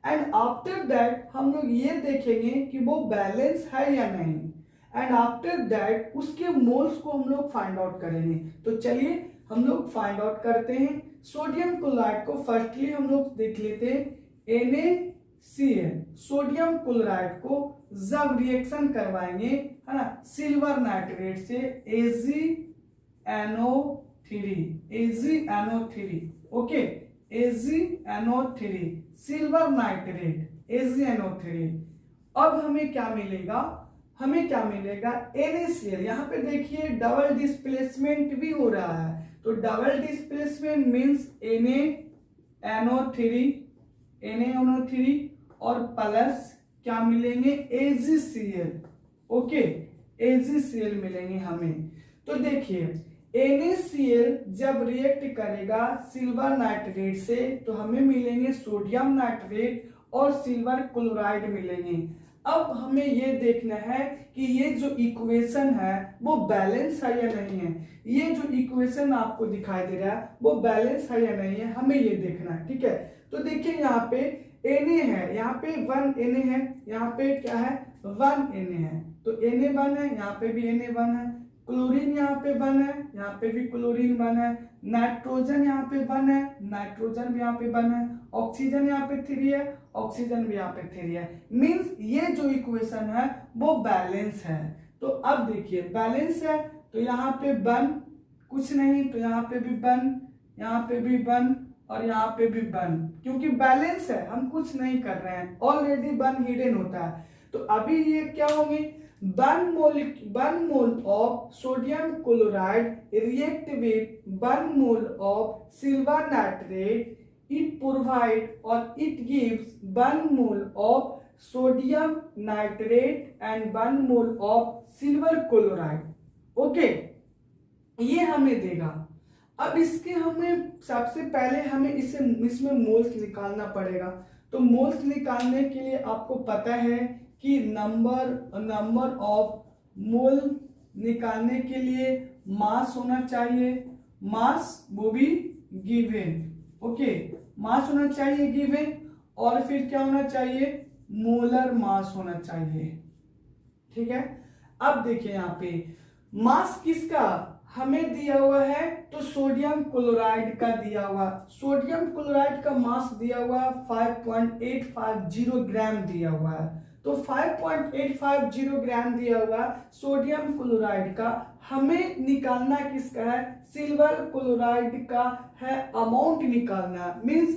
एंड आफ्टर दैट हम लोग ये देखेंगे कि वो बैलेंस है या नहीं, एंड आफ्टर दैट उसके मोल्स को हम लोग फाइंड आउट करेंगे। तो चलिए हम लोग फाइंड आउट करते हैं। सोडियम क्लोराइड को फर्स्टली हम लोग देख लेते हैं, NaCl, सोडियम क्लोराइड को जब रिएक्शन करवाएंगे, है ना, सिल्वर नाइट्रेट से AgNO3, okay, AgNO3 silver nitrate AgNO3। अब हमें क्या मिलेगा, NaCl। यहाँ पे देखिए डबल डिस्प्लेसमेंट भी हो रहा है, तो डबल डिस्प्लेसमेंट मीन्स NaNO3 और प्लस क्या मिलेंगे, AgCl, ओके, AgCl मिलेंगे हमें। तो देखिए NaCl जब रिएक्ट करेगा सिल्वर नाइट्रेट से तो हमें मिलेंगे सोडियम नाइट्रेट और सिल्वर क्लोराइड मिलेंगे। अब हमें ये देखना है कि ये जो इक्वेशन है वो बैलेंस है या नहीं है। ये जो इक्वेशन आपको दिखाई दे रहा है वो बैलेंस है या नहीं है, हमें ये देखना है, ठीक है। तो देखिए यहाँ पे Na है, यहाँ पे 1 Na है, यहाँ पे क्या है 1 Na है, तो Na 1 है, यहाँ पे भी Na 1 है, क्लोरीन यहाँ पे 1 है, यहाँ पे भी क्लोरीन 1 है, नाइट्रोजन यहाँ पे 1 है, नाइट्रोजन भी यहाँ पे 1 है, ऑक्सीजन यहाँ पे 3 है, ऑक्सीजन भी यहाँ पे 3 है। मीन्स ये जो इक्वेशन है वो बैलेंस है। तो अब देखिए बैलेंस है, तो यहाँ पे 1 कुछ नहीं, तो यहाँ पे भी 1, यहाँ पे भी 1 और यहाँ पे भी 1, क्योंकि बैलेंस है, हम कुछ नहीं कर रहे हैं, ऑलरेडी 1 हिडन होता है। तो अभी ये क्या होंगे, 1 mole of sodium chloride react with 1 mole of silver nitrate, it provide or it gives 1 mole of sodium nitrate and 1 mole of silver chloride, okay, ये हमें देगा। अब इसके हमें सबसे पहले हमें इसमें मोल्स निकालना पड़ेगा। तो मोल्स निकालने के लिए आपको पता है कि नंबर ऑफ मोल निकालने के लिए मास होना चाहिए, मास वो भी गिवन, ओके, मास होना चाहिए गिवन, और फिर क्या होना चाहिए, मोलर मास होना चाहिए, ठीक है। अब देखिए यहाँ पे मास किसका हमें दिया हुआ है, तो सोडियम क्लोराइड का दिया हुआ, सोडियम क्लोराइड का मास दिया हुआ 5.850 ग्राम दिया हुआ है। तो 5.850 ग्राम दिया हुआ सोडियम क्लोराइड का, हमें निकालना किसका है, सिल्वर क्लोराइड का है, अमाउंट निकालना है, मींस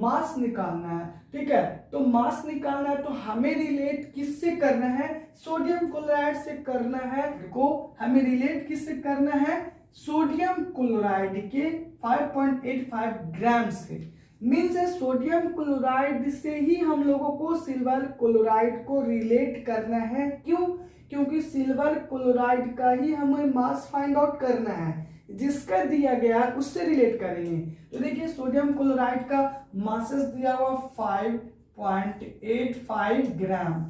मास निकालना है। ठीक है, तो मास निकालना है तो हमें रिलेट किससे करना है, सोडियम क्लोराइड से करना है, को हमें रिलेट किससे करना है, सोडियम क्लोराइड के 5.85 ग्राम से, मीन्स सोडियम क्लोराइड से ही हम लोगों को सिल्वर क्लोराइड को रिलेट करना है। क्यों, क्योंकि सिल्वर क्लोराइड का ही हमें मास फाइंड आउट करना है, जिसका दिया गया उससे रिलेट करेंगे। तो देखिए सोडियम क्लोराइड का मासेस दिया हुआ 5.85 ग्राम,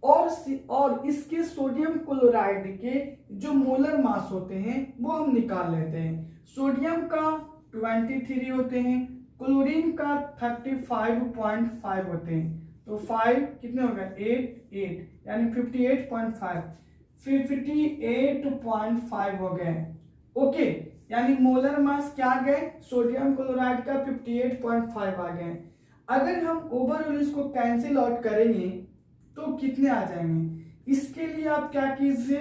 और इसके सोडियम क्लोराइड के जो मोलर मास होते हैं वो हम निकाल लेते हैं। सोडियम का 23 होते हैं, क्लोरीन का 35.5 होते हैं, तो 5 कितने हो गए 8 यानी 58.5 हो गए। ओके, यानी मोलर मास क्या आ गए, सोडियम क्लोराइड का 58.5 आ गए। अगर हम ओवरऑल इसको कैंसिल आउट करेंगे तो कितने आ जाएंगे, इसके लिए आप क्या कीजिए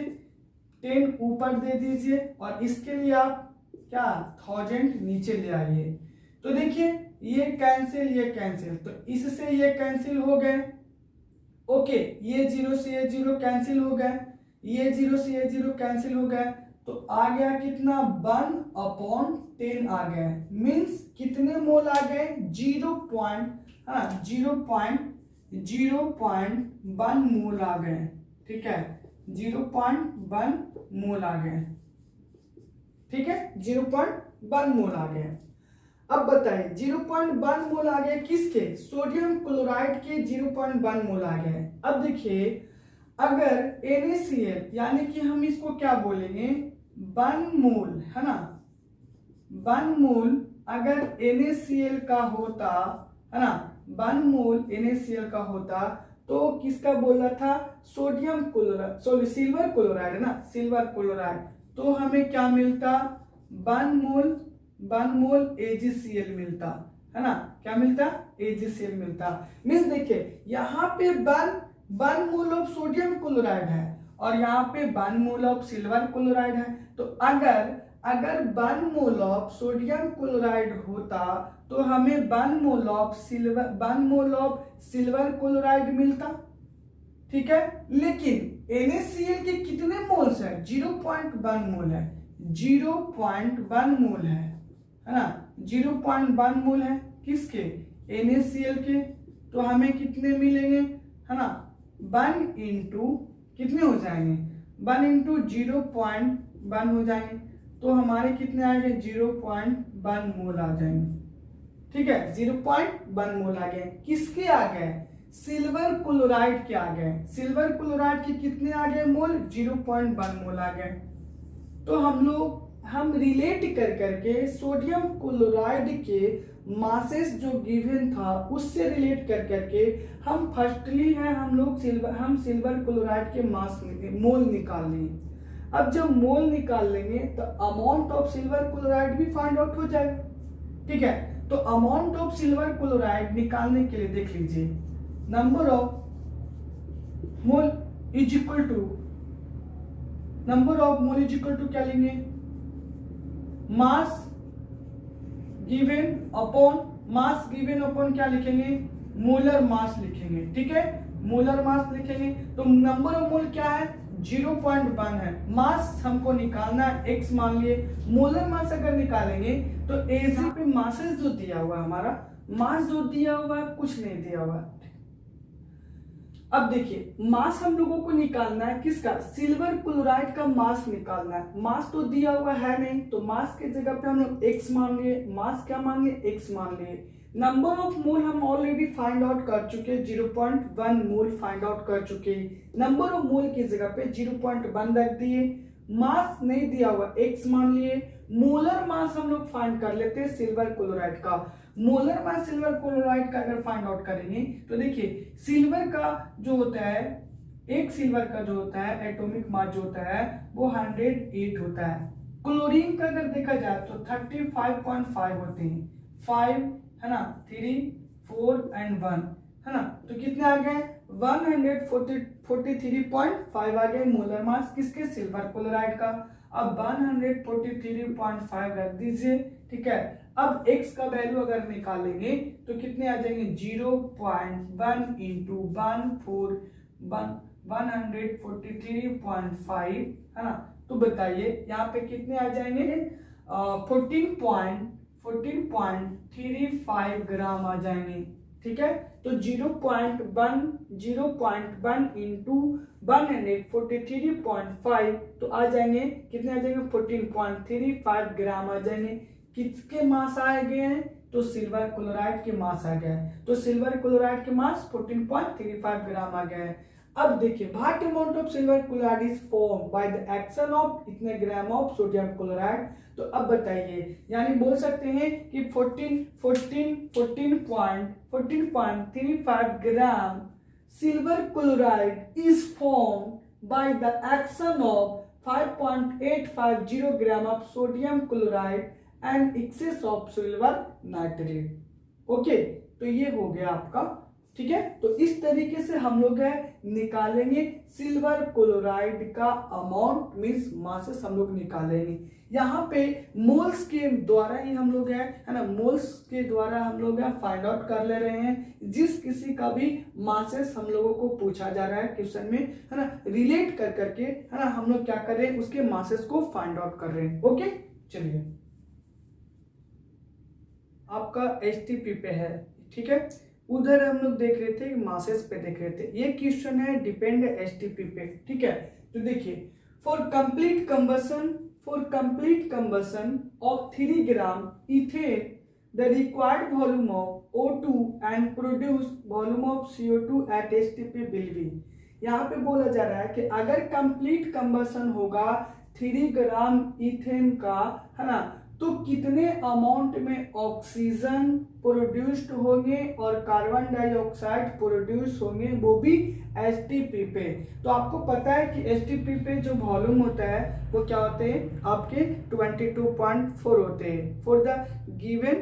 10 ऊपर दे दीजिए और इसके लिए आप क्या 1000 नीचे ले आइए। तो देखिए ये कैंसिल, तो इससे ये कैंसिल हो गए। ओके, ये 0 से ये 0 कैंसिल हो गए, ये 0 से ये 0 कैंसिल हो गए, तो आ गया कितना 1/10 आ गए, मीन्स कितने मोल आ गए 0.1 मोल आ गए। ठीक है, 0.1 मोल आ गए। ठीक है, 0.1 मोल आ गए। अब बताइए 0.1 मोल आ गए किसके, सोडियम क्लोराइड के 0.1 मोल आ गए। अब देखिए अगर NaCl यानी कि हम इसको क्या बोलेंगे 1 मोल, है ना, 1 मोल अगर NaCl का होता, है ना, 1 मोल NaCl का होता तो किसका बोला था, sodium chloride, sorry silver chloride, है ना, सिल्वर क्लोराइड, तो हमें क्या मिलता 1 मोल AgCl मिलता, है ना, क्या मिलता AgCl मिलता। मीन्स देखिए यहाँ पे 1 मोल ऑफ सोडियम क्लोराइड है और यहाँ पे 1 मोल ऑफ सिल्वर क्लोराइड है, तो अगर 1 मोल ऑफ सोडियम क्लोराइड होता तो हमें 1 मोल ऑफ सिल्वर क्लोराइड मिलता। ठीक है, लेकिन NaCl के कितने मोल्स है 0.1 मोल है, 0.1 मोल है ना, 0.1 मोल है किसके NaCl के, तो हमें कितने मिलेंगे, है ना, 1 इंटू कितने हो जाएंगे 1 इंटू 0.1 हो जाएंगे, तो हमारे कितने आएंगे 0.1 मोल आ जाएंगे। ठीक है, 0.1 मोल आ गए, किसके आ गए, सिल्वर क्लोराइड के आ गए, सिल्वर क्लोराइड के कितने आ गए मोल 0.1 मोल आ गए। तो हम रिलेट कर करके सोडियम क्लोराइड के मासेस जो गिवन था उससे रिलेट कर करके हम फर्स्टली है हम सिल्वर क्लोराइड के मोल निकाल लेंगे। अब जब मोल निकाल लेंगे तो अमाउंट ऑफ सिल्वर क्लोराइड भी फाइंड आउट हो जाएगा। ठीक है, तो अमाउंट ऑफ सिल्वर क्लोराइड निकालने के लिए देख लीजिए, number of mole is equal to क्या लेंगे, मास गिवन अपॉन क्या लिखेंगे, मोलर मास लिखेंगे। ठीक है, मोलर मास लिखेंगे, तो नंबर ऑफ मोल क्या है 0.1 है, मास हमको निकालना है x मान लिए, मोलर मास अगर निकालेंगे तो Ag पे मासेस जो दिया हुआ हमारा मास जो दिया हुआ है कुछ नहीं दिया हुआ। अब देखिए मास हम लोगों को निकालना है किसका, सिल्वर क्लोराइड का मास निकालना है, मास तो दिया हुआ है नहीं, तो मास के जगह पे हम लोग x मान लिए, मास क्या मान लिए x मान लिए। नंबर ऑफ मोल हम ऑलरेडी फाइंड आउट कर चुके, 0.1 मोल फाइंड आउट कर चुके, नंबर ऑफ मोल की जगह पे 0.1 रख दिए, मास नहीं दिया हुआ x मान लिए, मोलर मास हम लोग फाइंड कर लेते हैं सिल्वर क्लोराइड का। मोलर मास सिल्वर क्लोराइड का अगर फाइंड आउट करेंगे तो देखिए सिल्वर का जो होता है, एक सिल्वर का जो होता है एटॉमिक मास जो होता है वो 108 होता है। क्लोरीन का अगर देखा जाए तो 35.5 होते हैं, 5 है ना, 3 4 एंड 1 है ना, तो कितने आ गए 143.5 आ गया मोलर मास किसके, सिल्वर क्लोराइड का। अब 143.5 रख दीजिए, ठीक है। अब x का वैल्यू अगर निकालेंगे तो कितने आ जाएंगे, 0.1 इंटू 143.5 है ना। तो बताइए यहाँ पे कितने आ जाएंगे, 14.35 ग्राम आ जाएंगे, ठीक है। तो 0.1 इंटू 143.5 तो आ जाएंगे कितने, आ जाएंगे 14.35 ग्राम आ जाएंगे। किसके मास आ गए हैं, तो सिल्वर क्लोराइड के मास आ गया है। तो सिल्वर क्लोराइड के मास 14.35 ग्राम आ गया है। अब देखिए what amount of silver chloride is form by the action of इतने ग्राम ऑफ सोडियम क्लोराइड। तो अब बताइए, यानी बोल सकते हैं कि 14.35 gram silver chloride is form by the action of 5.850 gram of sodium chloride and excess of silver nitrate. Okay, तो ये हो गया आपका, ठीक है। तो इस तरीके से हम लोग है निकालेंगे सिल्वर क्लोराइड का अमाउंट, मींस मासेस हम लोग निकालेंगे। यहाँ पे मोल्स के द्वारा ही हम लोग है ना, मोल्स के द्वारा हम लोग फाइंड आउट कर ले रहे हैं। जिस किसी का भी मासेस हम लोगों को पूछा जा रहा है क्वेश्चन में, है ना, रिलेट कर करके, है ना, हम लोग क्या कर रहे हैं, उसके मासेस को फाइंड आउट कर रहे हैं। ओके, चलिए आपका एसटीपी पे है, ठीक है। उधर हम लोग देख रहे थे मासेस पे देख रहे थे, ये क्वेश्चन है डिपेंड एसटीपी पे, ठीक है। तो देखिए for complete combustion of 3 gram ethane the required volume of O2 and produce volume of CO2 at STP will be. यहाँ पे बोला जा रहा है कि अगर कंप्लीट कंबसन होगा 3 ग्राम इथेन का, है ना, तो कितने अमाउंट में ऑक्सीजन प्रोड्यूस्ड होंगे और कार्बन डाइऑक्साइड प्रोड्यूस होंगे, वो भी एसटीपी पे। तो आपको पता है कि एसटीपी पे जो वॉल्यूम होता है वो क्या होते हैं आपके 22.4 होते हैं for the given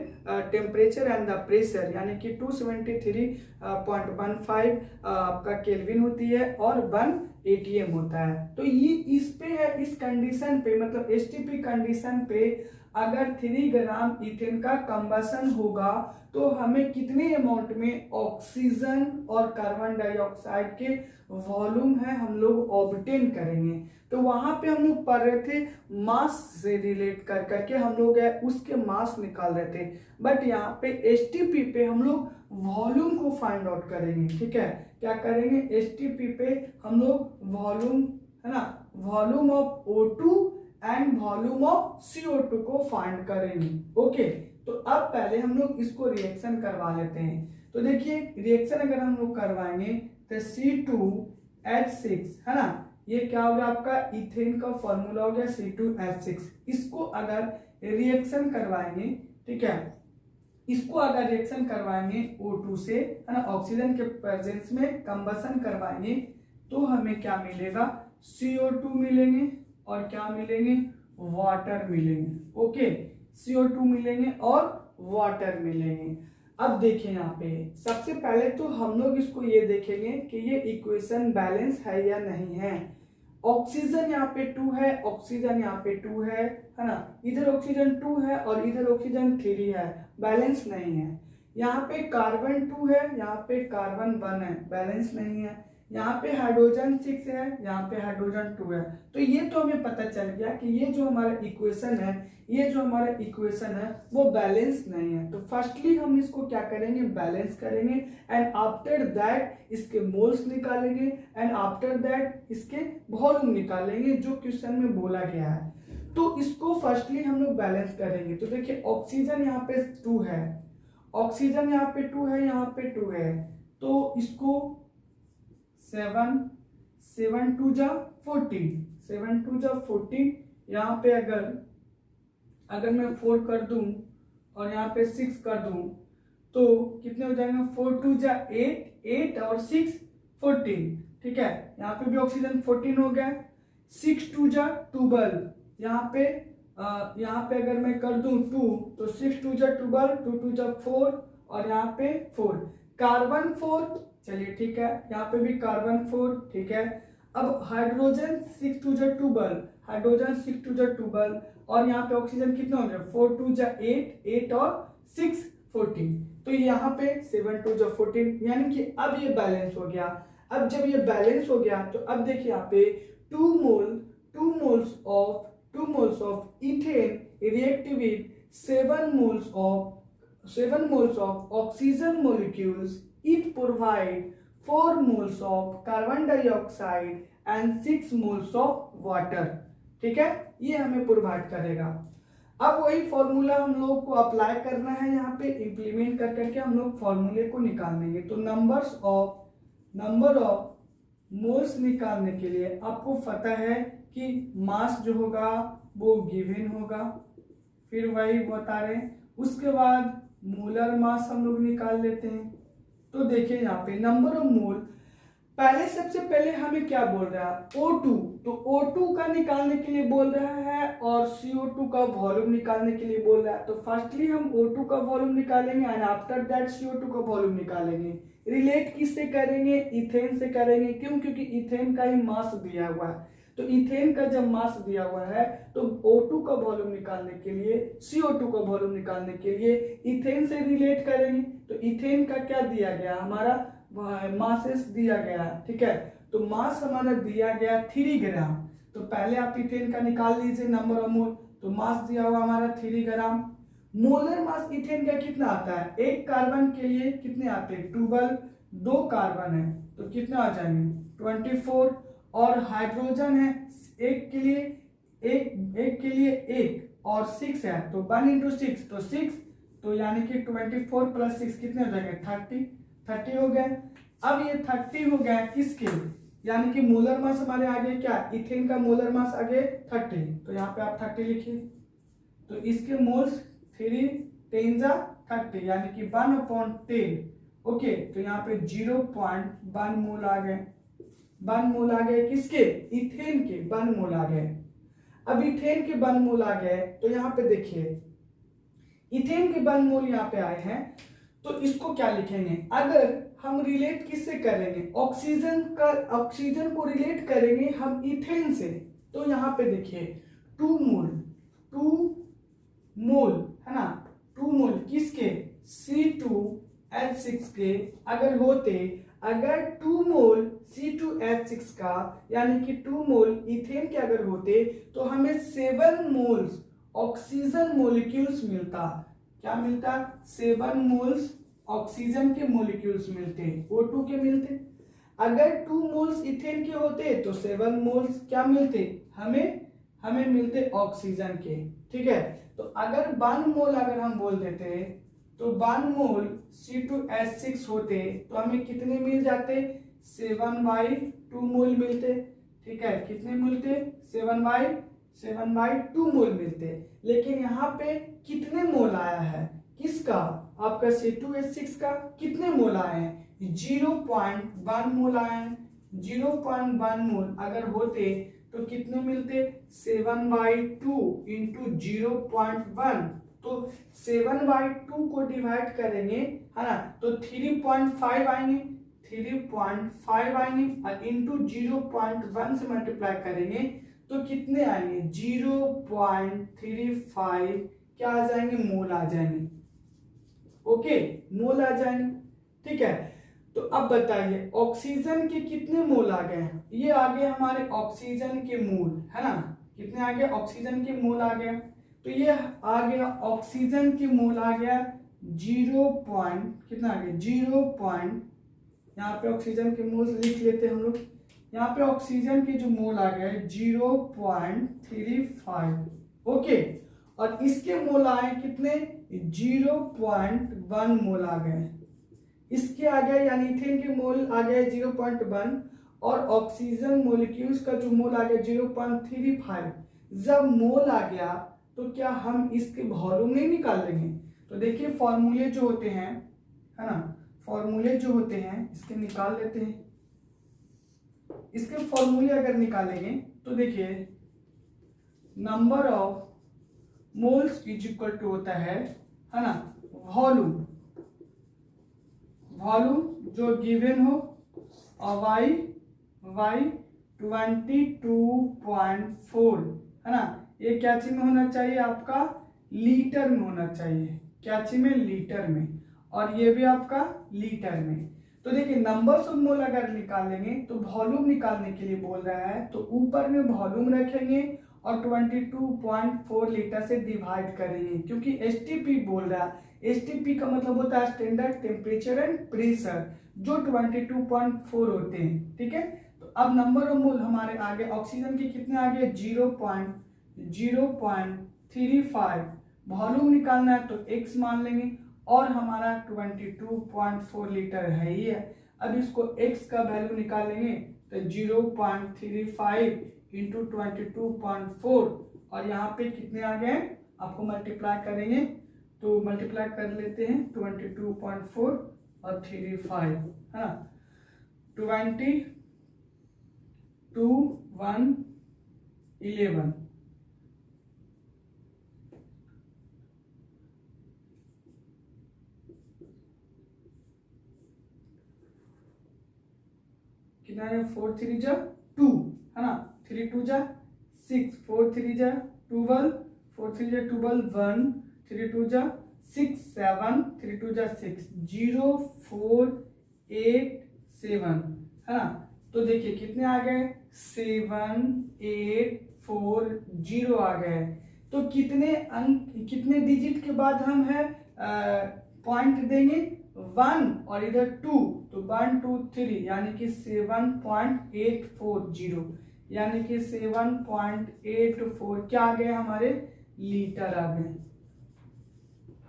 temperature and the pressure, यानी कि 273.15 आपका केल्विन होती है और 1 ATM होता है। तो ये इस पे है, इस कंडीशन पे, मतलब एसटीपी कंडीशन पे अगर 3 ग्राम इथेन का कंबसन होगा तो हमें कितने अमाउंट में ऑक्सीजन और कार्बन डाइऑक्साइड के वॉल्यूम है हम लोग ऑब्टेन करेंगे। तो वहां पे हम लोग पढ़ रहे थे मास से रिलेट कर करके हम लोग उसके मास निकाल रहे थे, बट यहाँ पे एसटीपी पे हम लोग वॉल्यूम को फाइंड आउट करेंगे, ठीक है। क्या करेंगे, एसटीपी पे हम लोग वॉल्यूम, है ना, volume of O2 and volume of CO2 को फाइंड करेंगे। ओके, तो अब पहले हम लोग इसको रिएक्शन करवा लेते हैं। तो देखिए रिएक्शन अगर हम लोग करवाएंगे तो C2H6, है ना, ये क्या हो गया आपका इथेन का फॉर्मूला हो गया C2H6। इसको अगर रिएक्शन करवाएंगे, ठीक है, इसको अगर रिएक्शन करवाएंगे O2 से, है ना, ऑक्सीजन के प्रेजेंस में कंबसन करवाएंगे तो हमें क्या मिलेगा, CO2 मिलेंगे और क्या मिलेंगे, वाटर मिलेंगे। ओके, CO2 मिलेंगे और वाटर मिलेंगे। अब देखिए यहाँ पे सबसे पहले तो हम लोग इसको ये देखेंगे कि ये इक्वेशन बैलेंस है या नहीं है। ऑक्सीजन यहाँ पे 2 है, ऑक्सीजन यहाँ पे 2 है ना, इधर ऑक्सीजन 2 है और इधर ऑक्सीजन 3 है, बैलेंस नहीं है। यहाँ पे कार्बन 2 है, यहाँ पे कार्बन 1 है, बैलेंस नहीं है। यहाँ पे हाइड्रोजन 6 है, यहाँ पे हाइड्रोजन 2 है। तो ये तो हमें पता चल गया कि ये जो हमारा इक्वेशन है, ये जो हमारा इक्वेशन है वो बैलेंस नहीं है। तो फर्स्टली हम इसको क्या करेंगे, बैलेंस करेंगे एंड आफ्टर दैट इसके मोल्स निकालेंगे एंड आफ्टर दैट इसके वॉल्यूम निकालेंगे जो क्वेश्चन में बोला गया है। तो इसको फर्स्टली हम लोग बैलेंस करेंगे। तो देखिए ऑक्सीजन यहाँ पे 2 है, ऑक्सीजन यहाँ पे 2 है, यहाँ पे 2 है, तो इसको 7 2 जा 14, यहाँ पे अगर मैं 4 कर दूं और यहाँ पे 6 कर दूं तो कितने हो जाएंगे, 4 2 जा 8 और 6 14, ठीक है। यहाँ पे भी ऑक्सीजन 14 हो गया, 6 2 जा 12, यहाँ पे अगर मैं कर दूं 2 तो 6 2 जा 12, 2 2 जा 4 और यहाँ पे 4, कार्बन 4 चलिए ठीक है, यहाँ पे भी कार्बन 4, ठीक है। अब हाइड्रोजन 6 2 जा 12, हाइड्रोजन 6 2 जा 12, और यहाँ पे ऑक्सीजन कितना हो गया 4 2 जा 8, 8 और 6 14, तो यहाँ पे 7 2 जा 14, यानी कि अब ये बैलेंस हो गया। अब जब ये बैलेंस हो गया तो अब देखिए यहाँ पे 2 moles of ethane react with 7 moles of oxygen molecules. It provide 4 moles of carbon dioxide and 6 moles of water. ठीक है, ये हमें प्रोवाइड करेगा। अब वही फॉर्मूला हम लोग को अप्लाई करना है, यहाँ पे इंप्लीमेंट कर करके हम लोग फॉर्मूले को निकाल लेंगे। तो नंबर ऑफ मोल्स निकालने के लिए आपको पता है कि मास जो होगा वो गिवन होगा, फिर वही बता रहे हैं। उसके बाद मोलर मास हम लोग निकाल लेते हैं। तो देखिए यहाँ पे नंबर ऑफ मोल, पहले सबसे पहले हमें क्या बोल रहा है O2, तो O2 का निकालने के लिए बोल रहा है और CO2 का वॉल्यूम निकालने के लिए बोल रहा है। तो फर्स्टली हम O2 का वॉल्यूम निकालेंगे एंड आफ्टर दैट CO2 का वॉल्यूम निकालेंगे। रिलेट किससे करेंगे, इथेन से करेंगे। क्यों, क्योंकि इथेन का ही मास दिया हुआ है। तो इथेन का जब मास दिया हुआ है तो O2 का वॉल्यूम निकालने के लिए, CO2 का वॉल्यूम निकालने के लिए इथेन से रिलेट करेंगे। तो इथेन का क्या दिया गया, हमारा मासेस दिया गया, ठीक है। तो मास हमारा दिया गया 3 ग्राम। तो पहले आप इथेन का निकाल लीजिए नंबर ऑफ मोल। तो मास दिया हुआ हमारा 3 ग्राम। मोलर मास इथेन का कितना आता है, एक कार्बन के लिए कितने आते हैं 12, 2 कार्बन है तो कितना आ जाएंगे 24, और हाइड्रोजन है एक के लिए एक और 6 है तो 1 × 6 तो 6, तो यानी कि 24 + 6 कितने हो जाएंगे 30 हो गए। अब ये 30 हो गए किसके, यानी कि मोलर मास हमारे आगे क्या, इथेन का मोलर मास आगे 30, तो यहाँ पे आप 30 लिखिए। तो इसके मोल्स 3 10 जा 30, यानी कि 1/10। ओके, तो यहाँ पे 0.1 मोल आ गए। 1 मोल आ गए किसके, इथेन के 1 मोल आ गए। अब इथेन के 1 मोल आ गए तो यहाँ पे देखिए इथेन के 1 मोल यहाँ पे आए हैं, तो इसको क्या लिखेंगे, अगर हम रिलेट किससे करेंगे, ऑक्सीजन को रिलेट करेंगे हम इथेन से। तो यहाँ पे देखिए 2 मोल है ना, 2 मोल किसके, C2H6 के अगर होते, अगर 2 मोल C2H6 का यानी कि 2 मोल इथेन के अगर होते तो हमें 7 मोल्स ऑक्सीजन मोलिक्यूल्स मिलता। क्या मिलता, 7 मोल्स ऑक्सीजन के मोलिक्यूल्स मिलते, O2 के मिलते। अगर 2 मोल्स इथेन के होते तो 7 मोल्स क्या मिलते, हमें मिलते ऑक्सीजन के, ठीक है। तो अगर 1 मोल अगर हम बोल देते तो 1 मोल C2H6 होते तो हमें कितने मिल जाते, 7/2 मोल मिलते, ठीक है। कितने मिलते, 7/2 मोल मिलते। लेकिन यहाँ पे कितने मोल आया है, किसका, आपका C2H6 का कितने मोल आए हैं, 0.1 मोल आए हैं। 0.1 मोल अगर होते तो कितने मिलते, 7/2 × 0.1, तो 7/2 को डिवाइड करेंगे है ना, तो 3.5 आएंगे, 3.5 आएंगे और इंटू 0.1 से मल्टीप्लाई करेंगे तो कितने आएंगे 0.35 क्या आ जाएंगे, मोल आ जाएंगे। ओके, मोल आ जाएंगे, ठीक है। तो अब बताइए ऑक्सीजन के कितने मोल आ गए हैं, ये आ गए हमारे ऑक्सीजन के मोल है ना, कितने आ गए ऑक्सीजन के मोल आ गए। तो ये आ गया ऑक्सीजन के मोल आ गया 0. कितना आ गया 0. यहाँ पे ऑक्सीजन के मोल लिख लेते हैं हम लोग। यहाँ पे ऑक्सीजन के जो मोल आ गए 0.35, ओके। और इसके मोल आए कितने 0.1 मोल आ गए, इसके आ गए यानी इथेन के मोल आ गए 0.1 और ऑक्सीजन मोलिक्यूल्स का जो मोल आ गया 0.35। जब मोल आ गया तो क्या हम इसके वॉल्यूम नहीं निकाल लेंगे। तो देखिए फॉर्मूले जो होते हैं है ना, फॉर्मूले जो होते हैं इसके निकाल लेते हैं। इसके फॉर्मूले अगर निकालेंगे तो देखिए number of moles is equal to होता है ना वॉल्यूम जो गिवन हो और y 22.4 है ना, ये क्या चीज में होना चाहिए आपका, लीटर में होना चाहिए, क्या चीज में, लीटर में, और ये भी आपका लीटर में। तो देखिए नंबर्स ऑफ मोल अगर निकालेंगे तो वॉल्यूम निकालने के लिए बोल रहा है, तो ऊपर में वॉल्यूम रखेंगे और 22.4 लीटर से डिवाइड करेंगे, क्योंकि एसटीपी बोल रहा है। एसटीपी का मतलब होता है स्टैंडर्ड टेम्परेचर एंड प्रेशर, जो 22.4 होते हैं, ठीक है। तो अब नंबर ऑफ मोल हमारे आगे, ऑक्सीजन के कितने आगे, 0.35, वॉल्यूम निकालना है तो x मान लेंगे, और हमारा 22.4 लीटर है ही है। अब इसको x का वैल्यू निकालेंगे तो 0.35 इंटू 22.4, और यहाँ पे कितने आ गए, आपको मल्टीप्लाई करेंगे तो मल्टीप्लाई कर लेते हैं 22.4 और 35 है ना, 11 कितना है, 4 3 जा 2 है ना, 3 2 जा 6, 4 3 जा 12, 4 3 जा 12, 1 3 2 जा 6 7, 3 2 जा 6, 0 4 8 7 है ना। तो देखिए कितने आ गए, 7 8 4 0 आ गए। तो कितने अंक, कितने डिजिट के बाद हम है पॉइंट देंगे, 1 और इधर 2, तो 1 2 3 यानी कि 7.840, यानी कि 7.84 क्या आ गए हमारे, लीटर आ गए।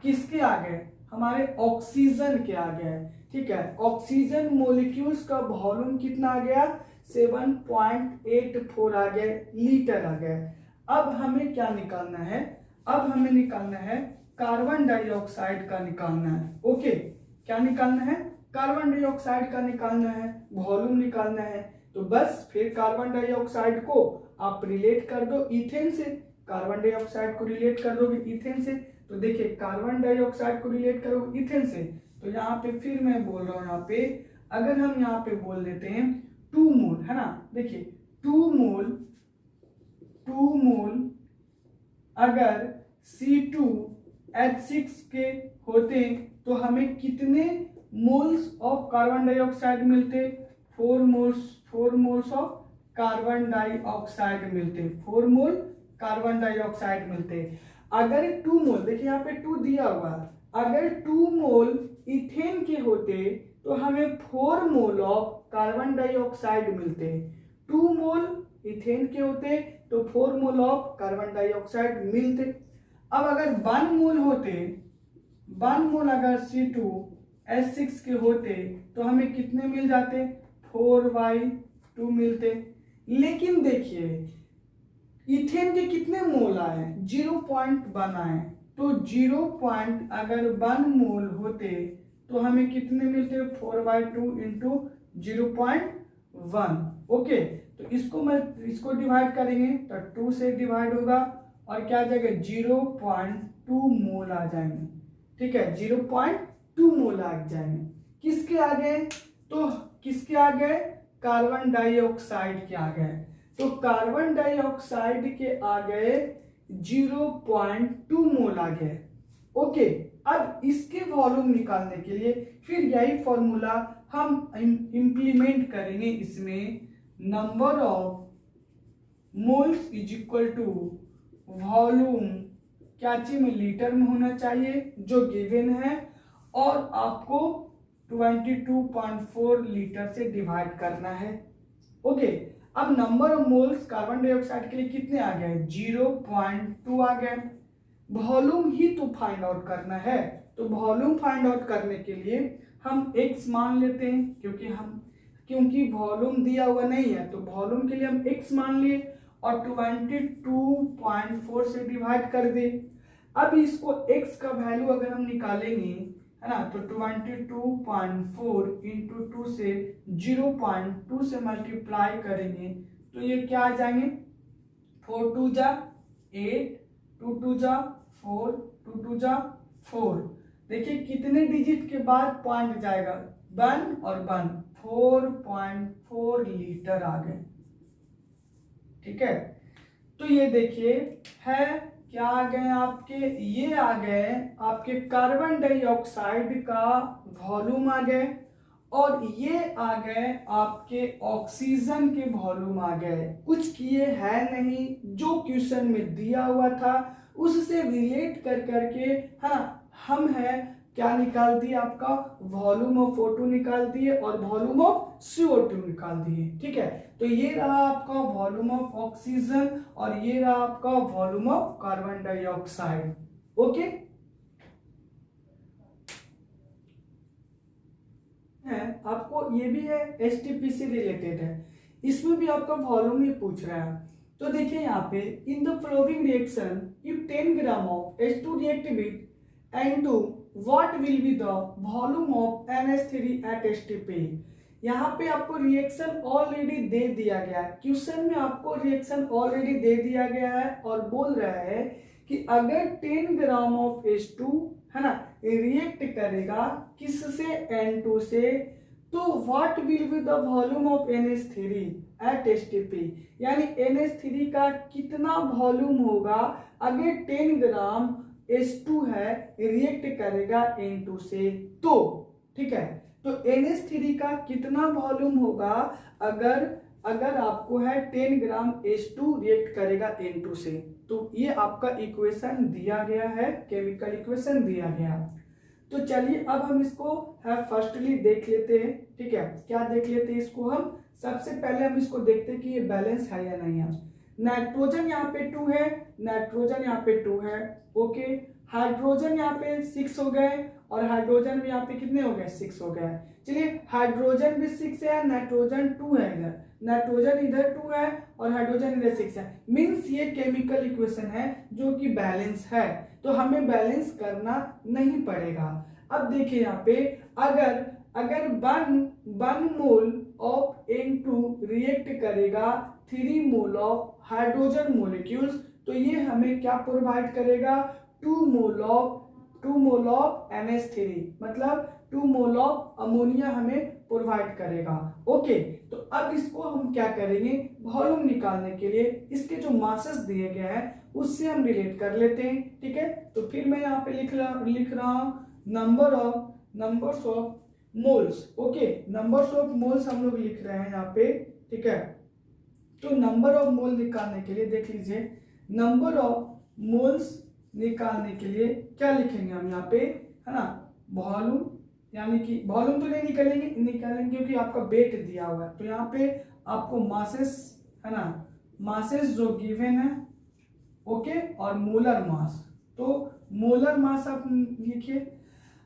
किसके आ गए, हमारे ऑक्सीजन के आ गए, ठीक है। ऑक्सीजन मोलिक्यूल्स का वॉल्यूम कितना आ गया, 7.84 आ गए, लीटर आ गए। अब हमें क्या निकालना है, अब हमें निकालना है कार्बन डाइऑक्साइड का निकालना है। ओके, क्या निकालना है, कार्बन डाइऑक्साइड का निकालना है, वॉल्यूम निकालना है। तो बस फिर कार्बन डाइऑक्साइड को आप रिलेट कर दो इथेन से, कार्बन डाइऑक्साइड को रिलेट कर दोगे इथेन से। तो देखिए कार्बन डाइऑक्साइड को रिलेट करो इथेन से, तो यहाँ पे फिर मैं बोल रहा हूँ, यहाँ पे अगर हम यहाँ पे बोल देते हैं 2 मोल है ना, देखिए 2 मोल अगर C2H6 के होते तो हमें कितने मोल्स ऑफ कार्बन डाइऑक्साइड मिलते, 4 मोल्स ऑफ कार्बन डाइऑक्साइड मिलते, 4 मोल कार्बन डाइऑक्साइड मिलते। अगर 2 मोल, देखिए यहाँ पे 2 दिया हुआ, अगर 2 मोल इथेन के होते तो हमें 4 मोल ऑफ कार्बन डाइऑक्साइड मिलते। 2 मोल इथेन के होते तो 4 मोल ऑफ कार्बन डाइऑक्साइड मिलते। अब अगर 1 मोल होते, 1 मोल अगर C2H6 के होते तो हमें कितने मिल जाते, 4/2 मिलते। लेकिन देखिए इथेन के कितने मोल आए, 0.1 आए, तो 0.1 मोल होते तो हमें कितने मिलते, 4/2 इंटू 0.1। ओके, तो इसको डिवाइड करेंगे तो 2 से डिवाइड होगा और क्या आ जाएगा, 0.2 मोल आ जाएंगे, ठीक है, 0.2 मोल आ जाएंगे। किसके आ गए, तो किसके आ गए, कार्बन डाइऑक्साइड के आ गए। तो कार्बन डाइऑक्साइड के आ गए 0.2 मोल आ गए। ओके, अब इसके वॉल्यूम निकालने के लिए फिर यही फॉर्मूला हम इंप्लीमेंट करेंगे इसमें, number of moles is equal to volume, क्या चीज में, लीटर में होना चाहिए जो गिवन है, और आपको 22.4 लीटर से डिवाइड करना है। ओके, अब number of moles carbon dioxide के लिए कितने आ गए, 0.2 आ गए। वॉल्यूम ही तो फाइंड आउट करना है, तो वॉल्यूम फाइंड आउट करने के लिए हम x मान लेते हैं, क्योंकि वॉल्यूम दिया हुआ नहीं है, तो वॉल्यूम के लिए हम x मान लिए और 22.4 से डिवाइड कर दे। अब इसको x का वैल्यू अगर हम निकालेंगे है ना, तो 22.4 इंटू 2 से 0.2 से मल्टीप्लाई करेंगे तो ये क्या आ जाएंगे, 4 2 जा 8, 2 2 जा 4, 2 2 जा 4, देखिए कितने डिजिट के बाद पॉइंट जाएगा, 1 और 1, 4.4 लीटर आ गए। ठीक है, तो ये देखिए है क्या आ गए आपके, ये आ गए आपके कार्बन डाइऑक्साइड का वॉल्यूम आ गए, और ये आ गए आपके ऑक्सीजन के वॉल्यूम आ गए। कुछ किए है नहीं, जो क्वेश्चन में दिया हुआ था उससे रिलेट कर करके हाँ हम है क्या निकाल दिए, आपका वॉल्यूम ऑफ O2 निकाल दिए और वॉल्यूम ऑफ CO2 निकाल दिए। ठीक है, तो ये रहा आपका वॉल्यूम ऑफ ऑक्सीजन और ये रहा आपका volume of carbon dioxide. Okay, है आपको ये भी है STP से रिलेटेड है, इसमें भी आपका वॉल्यूम ही पूछ रहा है। तो देखिए यहाँ पे in the following reaction if 10 gram of H2 react with N2 what will be the volume of NH3 at STP। यहाँ पे आपको रिएक्शन ऑलरेडी दे दिया गया है, क्वेश्चन में आपको रिएक्शन ऑलरेडी दे दिया गया है और बोल रहा है कि अगर 10 ग्राम ऑफ H2 है ना रिएक्ट करेगा किससे, N2 से, तो what will be the volume of NH3 at STP, यानी NH3 का कितना वॉल्यूम होगा अगर 10 ग्राम H2 है रिएक्ट करेगा N2 से। तो ठीक है, तो NH3 का कितना वॉल्यूम होगा अगर आपको है 10 ग्राम H2 रिएक्ट करेगा N2 से। तो ये आपका इक्वेशन दिया गया है, केमिकल इक्वेशन दिया गया। तो चलिए अब हम इसको है फर्स्टली देख लेते हैं। ठीक है, क्या देख लेते हैं इसको हम, सबसे पहले हम इसको देखते हैं कि ये बैलेंस है या नहीं है। नाइट्रोजन यहाँ पे 2 है, नाइट्रोजन यहाँ पे 2 है। ओके, हाइड्रोजन यहाँ पे 6 हो गए और हाइड्रोजन भी यहाँ पे कितने हो गए, 6 हो गए। चलिए हाइड्रोजन भी 6 है, नाइट्रोजन 2 है, इधर नाइट्रोजन इधर 2 है और हाइड्रोजन इधर 6 है। मींस ये केमिकल इक्वेशन है जो कि बैलेंस है, तो हमें बैलेंस करना नहीं पड़ेगा। अब देखिए यहाँ पे अगर 1 मोल ऑफ N2 रिएक्ट करेगा 3 मोल ऑफ हाइड्रोजन मोलिक्यूल्स, तो ये हमें क्या प्रोवाइड करेगा, 2 मोल ऑफ NH3, मतलब 2 मोल ऑफ अमोनिया हमें प्रोवाइड करेगा। ओके, तो अब इसको हम क्या करेंगे, वॉल्यूम निकालने के लिए इसके जो मासेस दिए गए हैं उससे हम रिलेट कर लेते हैं। ठीक है, तो फिर मैं यहाँ पे लिख रहा हूँ numbers of moles. Okay, numbers of moles हम लोग लिख रहे हैं यहाँ पे। ठीक है, तो नंबर ऑफ मोल निकालने के लिए देख लीजिए, नंबर ऑफ मोल्स निकालने के लिए क्या लिखेंगे हम यहाँ पे, है ना, वॉल्यूम, यानी कि वॉल्यूम तो नहीं निकालेंगे क्योंकि आपका वेट दिया हुआ है। तो यहाँ पे आपको मासेस, है ना, मासेस जो गिवन है, ओके, और मोलर मास, तो मोलर मास आप लिखिए।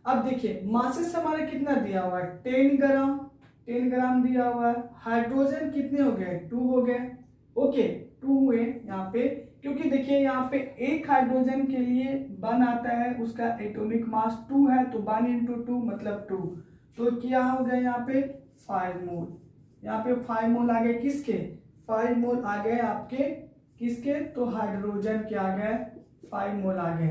अब देखिए मासेस हमारा कितना दिया हुआ है, 10 ग्राम दिया हुआ है। हाइड्रोजन कितने हो गए, 2 हो गए। ओके, 2 हुए यहाँ पे, क्योंकि देखिए यहाँ पे एक हाइड्रोजन के लिए 1 आता है, उसका एटॉमिक मास 2 है, तो 1 into 2 मतलब 2, तो क्या हो गया यहाँ पे 5 मोल। यहाँ पे 5 मोल आ गए किसके, 5 मोल आ गए आपके किसके, तो हाइड्रोजन के आ गए 5 मोल आ गए।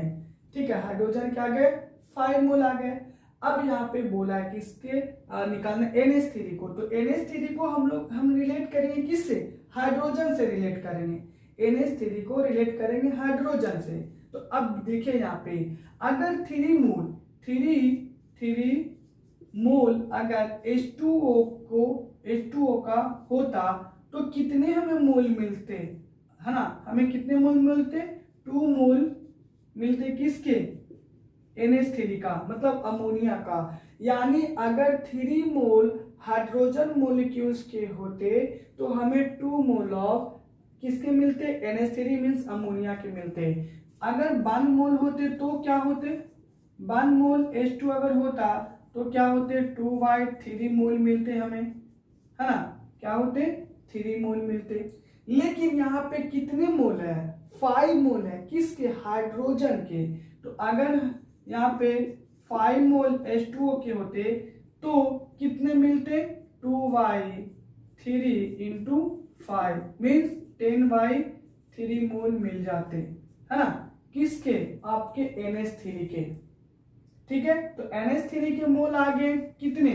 ठीक है, हाइड्रोजन के आ गए 5 मोल आ गए। अब यहाँ पे बोला है किसके निकालना, NH3 को, तो NH3 को हम रिलेट करेंगे किससे, हाइड्रोजन से रिलेट करेंगे, NH3 को रिलेट करेंगे हाइड्रोजन से। तो अब देखिए यहाँ पे अगर 3 मोल अगर H2O का होता तो कितने हमें मोल मिलते, है ना, हमें कितने मोल मिलते, 2 मोल मिलते किसके, NH3 का, मतलब अमोनिया का। यानी अगर 3 मोल हाइड्रोजन मोलिक्यूल्स के होते तो हमें 2 मोल ऑफ किसके मिलते, NH3 मींस अमोनिया के मिलते। अगर 1 मोल होते तो क्या होते, 1 मोल H2 अगर होता तो क्या होते, 2/3 मोल मिलते हमें, है ना, क्या होते, 3 मोल मिलते। लेकिन यहाँ पे कितने मोल है, 5 मोल है किसके, हाइड्रोजन के। तो अगर यहाँ पे 5 मोल H2O के होते तो कितने मिलते, 2/3 into 5 मीन्स 10/3 मोल मिल जाते, है ना, किसके, आपके NH3 के। ठीक है। तो NH3 के मोल आ गए कितने,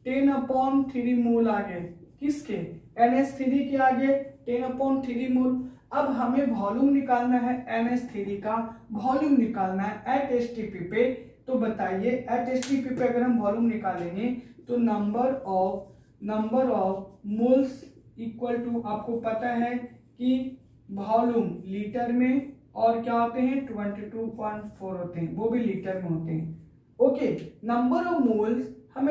10/3 मोल आ गए, किसके, NH3 के आ गए 10/3 मोल। अब हमें वॉल्यूम निकालना है, NH3 का वॉल्यूम निकालना है एट STP पे। तो बताइए एट STP पे अगर हम वॉल्यूम निकालेंगे तो number of moles equal to, आपको पता है कि वॉल्यूम लीटर में और क्या होते हैं 22.4 होते हैं, वो भी लीटर में होते हैं। ओके, नंबर ऑफ मोल्स हम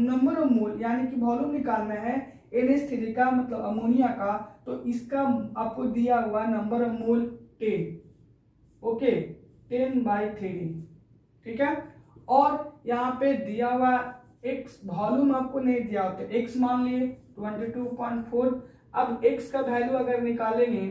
नंबर ऑफ मोल यानी कि वॉल्यूम निकालना है NH3 का, मतलब अमोनिया का। तो इसका आपको दिया हुआ नंबर ऑफ मोल 10, ओके 10/3, ठीक है। और यहाँ पे दिया हुआ x वॉल्यूम आपको नहीं दिया होता, x मान लिए 22.4। अब x का वैल्यू अगर निकालेंगे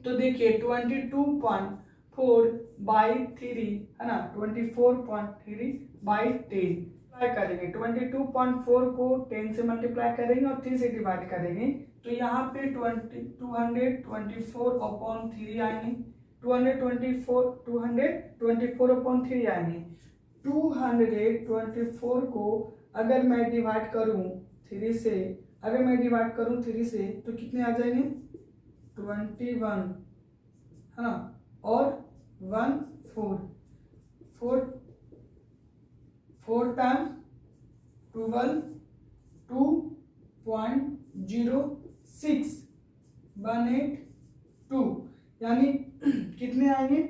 तो देखिए 22.4/3 है ना, 24.3/10 करेंगे। 22.4 को 10 से मल्टीप्लाई करेंगे और 3 से डिवाइड करेंगे तो यहाँ पे 224/3 आएंगे, 224/3 आएंगे। 224 को अगर मैं डिवाइड करूं 3 से, तो कितने आ जाएंगे 21 है ना, और 1 4 टाइम्स 12 2.06 182, यानी कितने आएंगे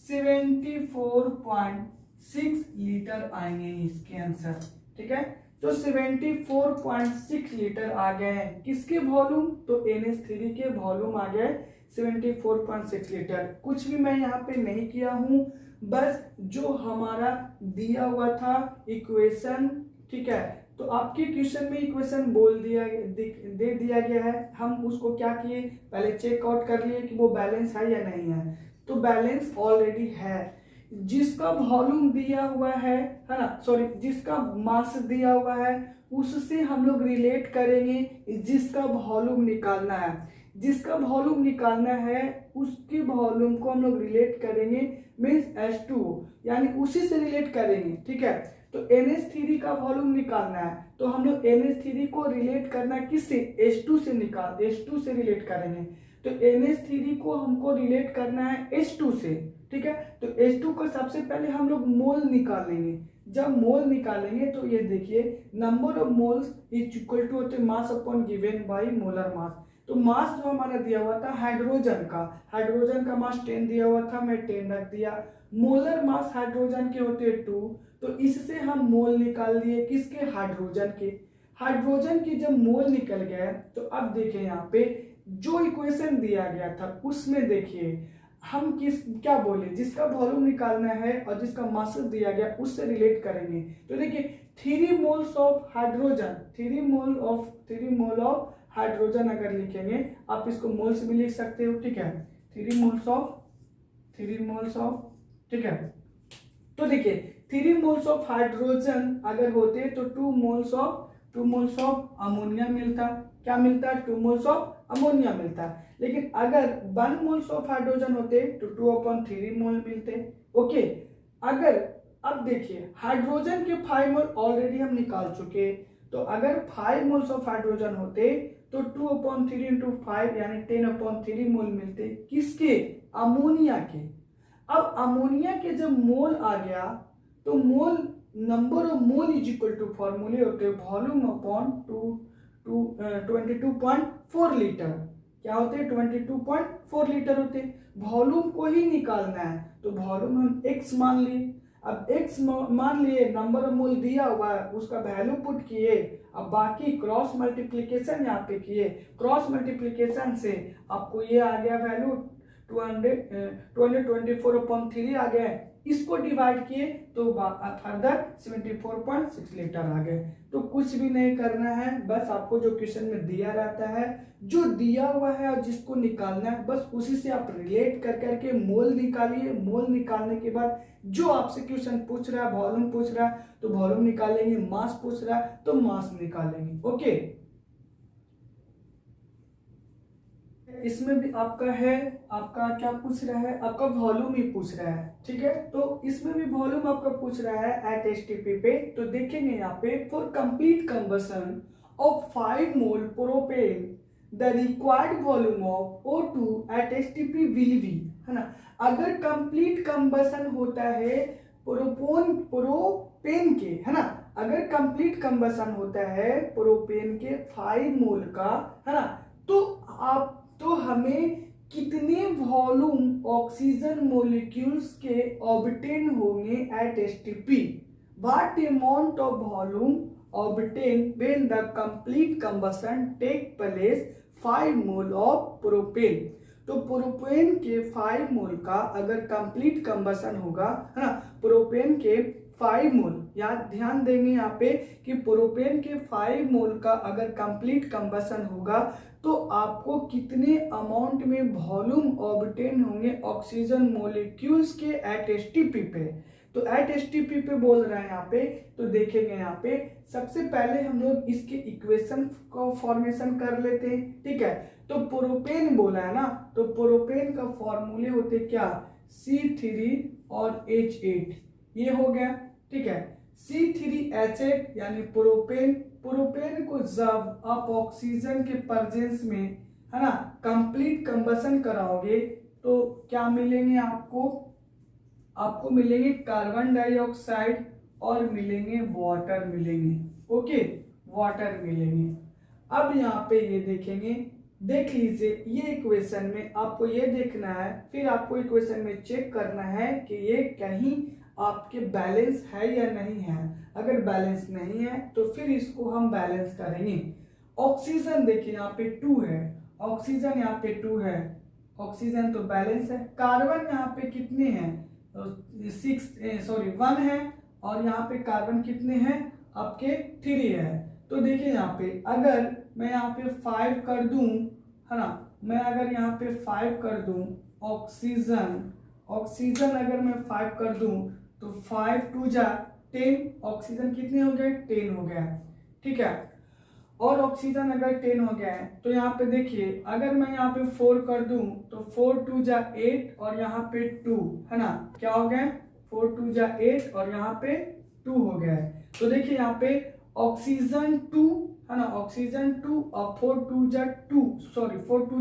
74.6 लीटर आएंगे इसके आंसर, ठीक है। तो 74.6 लीटर आ गए हैं किसके वॉल्यूम, तो NH3 के वॉल्यूम आ गए 74.6 लीटर। कुछ भी मैं यहाँ पे नहीं किया हूँ, बस जो हमारा दिया हुआ था इक्वेशन, ठीक है। तो आपके क्वेश्चन में इक्वेशन दे दिया गया है, हम उसको क्या किए, पहले चेक आउट कर लिए कि वो बैलेंस है या नहीं है। तो बैलेंस ऑलरेडी है, जिसका वॉल्यूम दिया हुआ है ना, सॉरी जिसका मास दिया हुआ है उससे हम लोग रिलेट करेंगे जिसका वॉल्यूम निकालना है, उसके वॉल्यूम को हम लोग रिलेट करेंगे मींस H2, यानी उसी से रिलेट करेंगे, ठीक है। तो NH3 का वॉल्यूम निकालना है तो हम लोग NH3 को रिलेट करना किससे, H2 से रिलेट करेंगे। तो NH3 को हमको रिलेट करना है H2 से, ठीक है। तो H2 को सबसे पहले हम लोग मोल निकालेंगे। जब मोल निकालेंगे तो ये देखिए number of moles is equal to होते mass upon given by molar mass. तो मास जो हमारा दिया हुआ था हाइड्रोजन का मास 10 दिया हुआ था, मैं 10 रख दिया। मोलर मास हाइड्रोजन के होते 2, तो इससे हम मोल निकाल दिए किसके, हाइड्रोजन के जब मोल निकल गए तो अब देखिए यहाँ पे जो इक्वेशन दिया गया था उसमें देखिए हम क्या बोले, जिसका वॉल्यूम निकालना है और जिसका मास दिया गया उससे रिलेट करेंगे। तो देखिए 3 मोल्स ऑफ हाइड्रोजन अगर लिखेंगे, आप इसको मोल्स भी लिख सकते हो, ठीक है। 3 मोल्स ऑफ, ठीक है। तो देखिए 3 मोल्स ऑफ हाइड्रोजन अगर होते तो 2 मोल्स ऑफ अमोनिया मिलता, क्या मिलता, 2 मोल्स ऑफ अमोनिया मिलता। लेकिन अगर 1 मोल्स ऑफ हाइड्रोजन होते तो 2/3 मोल मिलते, ओके। अगर अब देखिए हाइड्रोजन के 5 मोल ऑलरेडी हम निकाल चुके, तो अगर 5 मोल्स ऑफ हाइड्रोजन होते तो 2/3 इंटू 5 यानी 10/3 मोल मिलते, किसके, अमोनिया के। अब अमोनिया के जब मोल आ गया तो mole number of mole is equal to फॉर्मूले होते वॉल्यूम अपॉन 22.4 लीटर, क्या होते हैं 22.4 लीटर होते। वॉल्यूम को ही निकालना है तो वॉल्यूम हम x मान लिए। अब x मान लिए, नंबर ऑफ मोल दिया हुआ है उसका वैल्यू पुट किए, अब बाकी क्रॉस मल्टीप्लिकेशन यहाँ पे किए, क्रॉस मल्टीप्लिकेशन से आपको ये आ गया वैल्यू 224/3 आ गया। इसको डिवाइड किए तो फर्दर 74.6 लीटर आ गए। तो कुछ भी नहीं करना है, बस आपको जो क्वेश्चन में दिया रहता है, जो दिया हुआ है और जिसको निकालना है बस उसी से आप रिलेट कर करके मोल निकालिए। मोल निकालने के बाद जो आपसे क्वेश्चन पूछ रहा है, वॉल्यूम पूछ रहा है तो वॉल्यूम निकालेंगे, मास पूछ रहा है तो मास निकालेंगे, ओके। इसमें भी आपका है, आपका क्या पूछ रहा है, आपका वॉल्यूम ही पूछ रहा है, ठीक है। तो इसमें भी वॉल्यूम आपका पूछ रहा है एट एसटीपी पे। तो देखेंगे यहाँ पे for complete combustion of 5 mole propane the required volume of O2 at STP will be, है ना। अगर कंप्लीट कंबशन होता है प्रोपेन के, है ना, अगर कंप्लीट कंबशन होता है प्रोपेन के 5 मोल का, है ना, तो हमें कितने वॉल्यूम ऑक्सीजन मॉलिक्यूल्स के ऑब्टेन होंगे at STP, what amount of volume obtain when the complete combustion take place 5 mole of propane. तो प्रोपेन के 5 मोल का अगर कंप्लीट कंबशन होगा, है ना, प्रोपेन के 5 मोल, याद ध्यान देंगे यहाँ पे कि प्रोपेन के 5 मोल का अगर कंप्लीट कंबशन होगा तो आपको कितने अमाउंट में वॉल्यूम ऑब्टेन होंगे ऑक्सीजन मॉलिक्यूल्स के एट एसटीपी पे। तो एट एसटीपी पे बोल रहे हैं यहाँ पे। तो देखेंगे यहाँ पे सबसे पहले हम लोग इसके इक्वेशन को फॉर्मेशन कर लेते हैं, ठीक है। तो प्रोपेन बोला है ना, तो प्रोपेन का फॉर्मूले होते क्या, C3 और H8, ये हो गया, ठीक है। C3H8 यानी प्रोपेन को जब आप ऑक्सीजन के प्रेजेंस में, है ना, कंप्लीट कंबशन कराओगे तो क्या मिलेंगे आपको मिलेंगे कार्बन डाइऑक्साइड और मिलेंगे वाटर मिलेंगे, ओके, वाटर मिलेंगे। अब यहाँ पे ये देखेंगे, देख लीजिए ये इक्वेशन में आपको ये देखना है, फिर आपको इक्वेशन में चेक करना है कि ये कहीं आपके बैलेंस है या नहीं है। अगर बैलेंस नहीं है तो फिर इसको हम बैलेंस करेंगे। ऑक्सीजन देखिए यहाँ पे 2 है, ऑक्सीजन यहाँ पे 2 है, ऑक्सीजन तो बैलेंस है। कार्बन यहाँ पे कितने हैं, 1 है, और यहाँ पे कार्बन कितने हैं आपके 3 है। तो देखिए यहाँ पे अगर मैं यहाँ पे 5 कर दूं, है ना, मैं अगर यहाँ पे 5 कर दूं ऑक्सीजन अगर मैं 5 कर दूं तो 5 2 जा 10, ऑक्सीजन कितने हो गए, 10 हो गया, ठीक है। और ऑक्सीजन अगर 10 हो गया है तो यहाँ पे देखिए अगर मैं यहाँ पे 4 कर दूं तो 4 2 जा 8 और यहाँ पे 2, है ना, क्या हो गया, 4 2 जा 8 और यहाँ पे 2 हो गया है। तो देखिए यहाँ पे ऑक्सीजन 2, है ना, ऑक्सीजन 2 और 4 2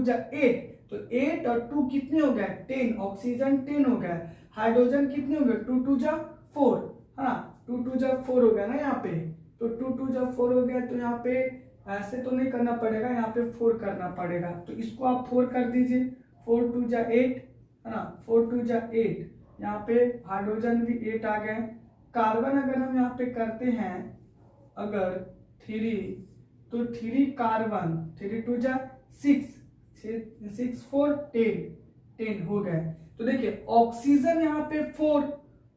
जा 8, तो 8 और 2 कितने हो गए, 10, ऑक्सीजन 10 हो गया। हाइड्रोजन कितने हो गए, 2 2 जा 4, है ना, 2 2 जा 4 हो गया ना यहाँ पे। तो 2 2 जा 4 हो गया, तो यहाँ पे ऐसे तो नहीं करना पड़ेगा, यहाँ पे 4 करना पड़ेगा। तो इसको आप 4 कर दीजिए, 4 2 जा 8, है ना, 4 2 जा 8, यहाँ पे हाइड्रोजन भी 8 आ गए। कार्बन अगर हम यहाँ पे करते हैं अगर 3, तो 3 कार्बन, 3 2 जा 6, 6 4 10 हो गए। तो देखिए ऑक्सीजन यहाँ पे 4,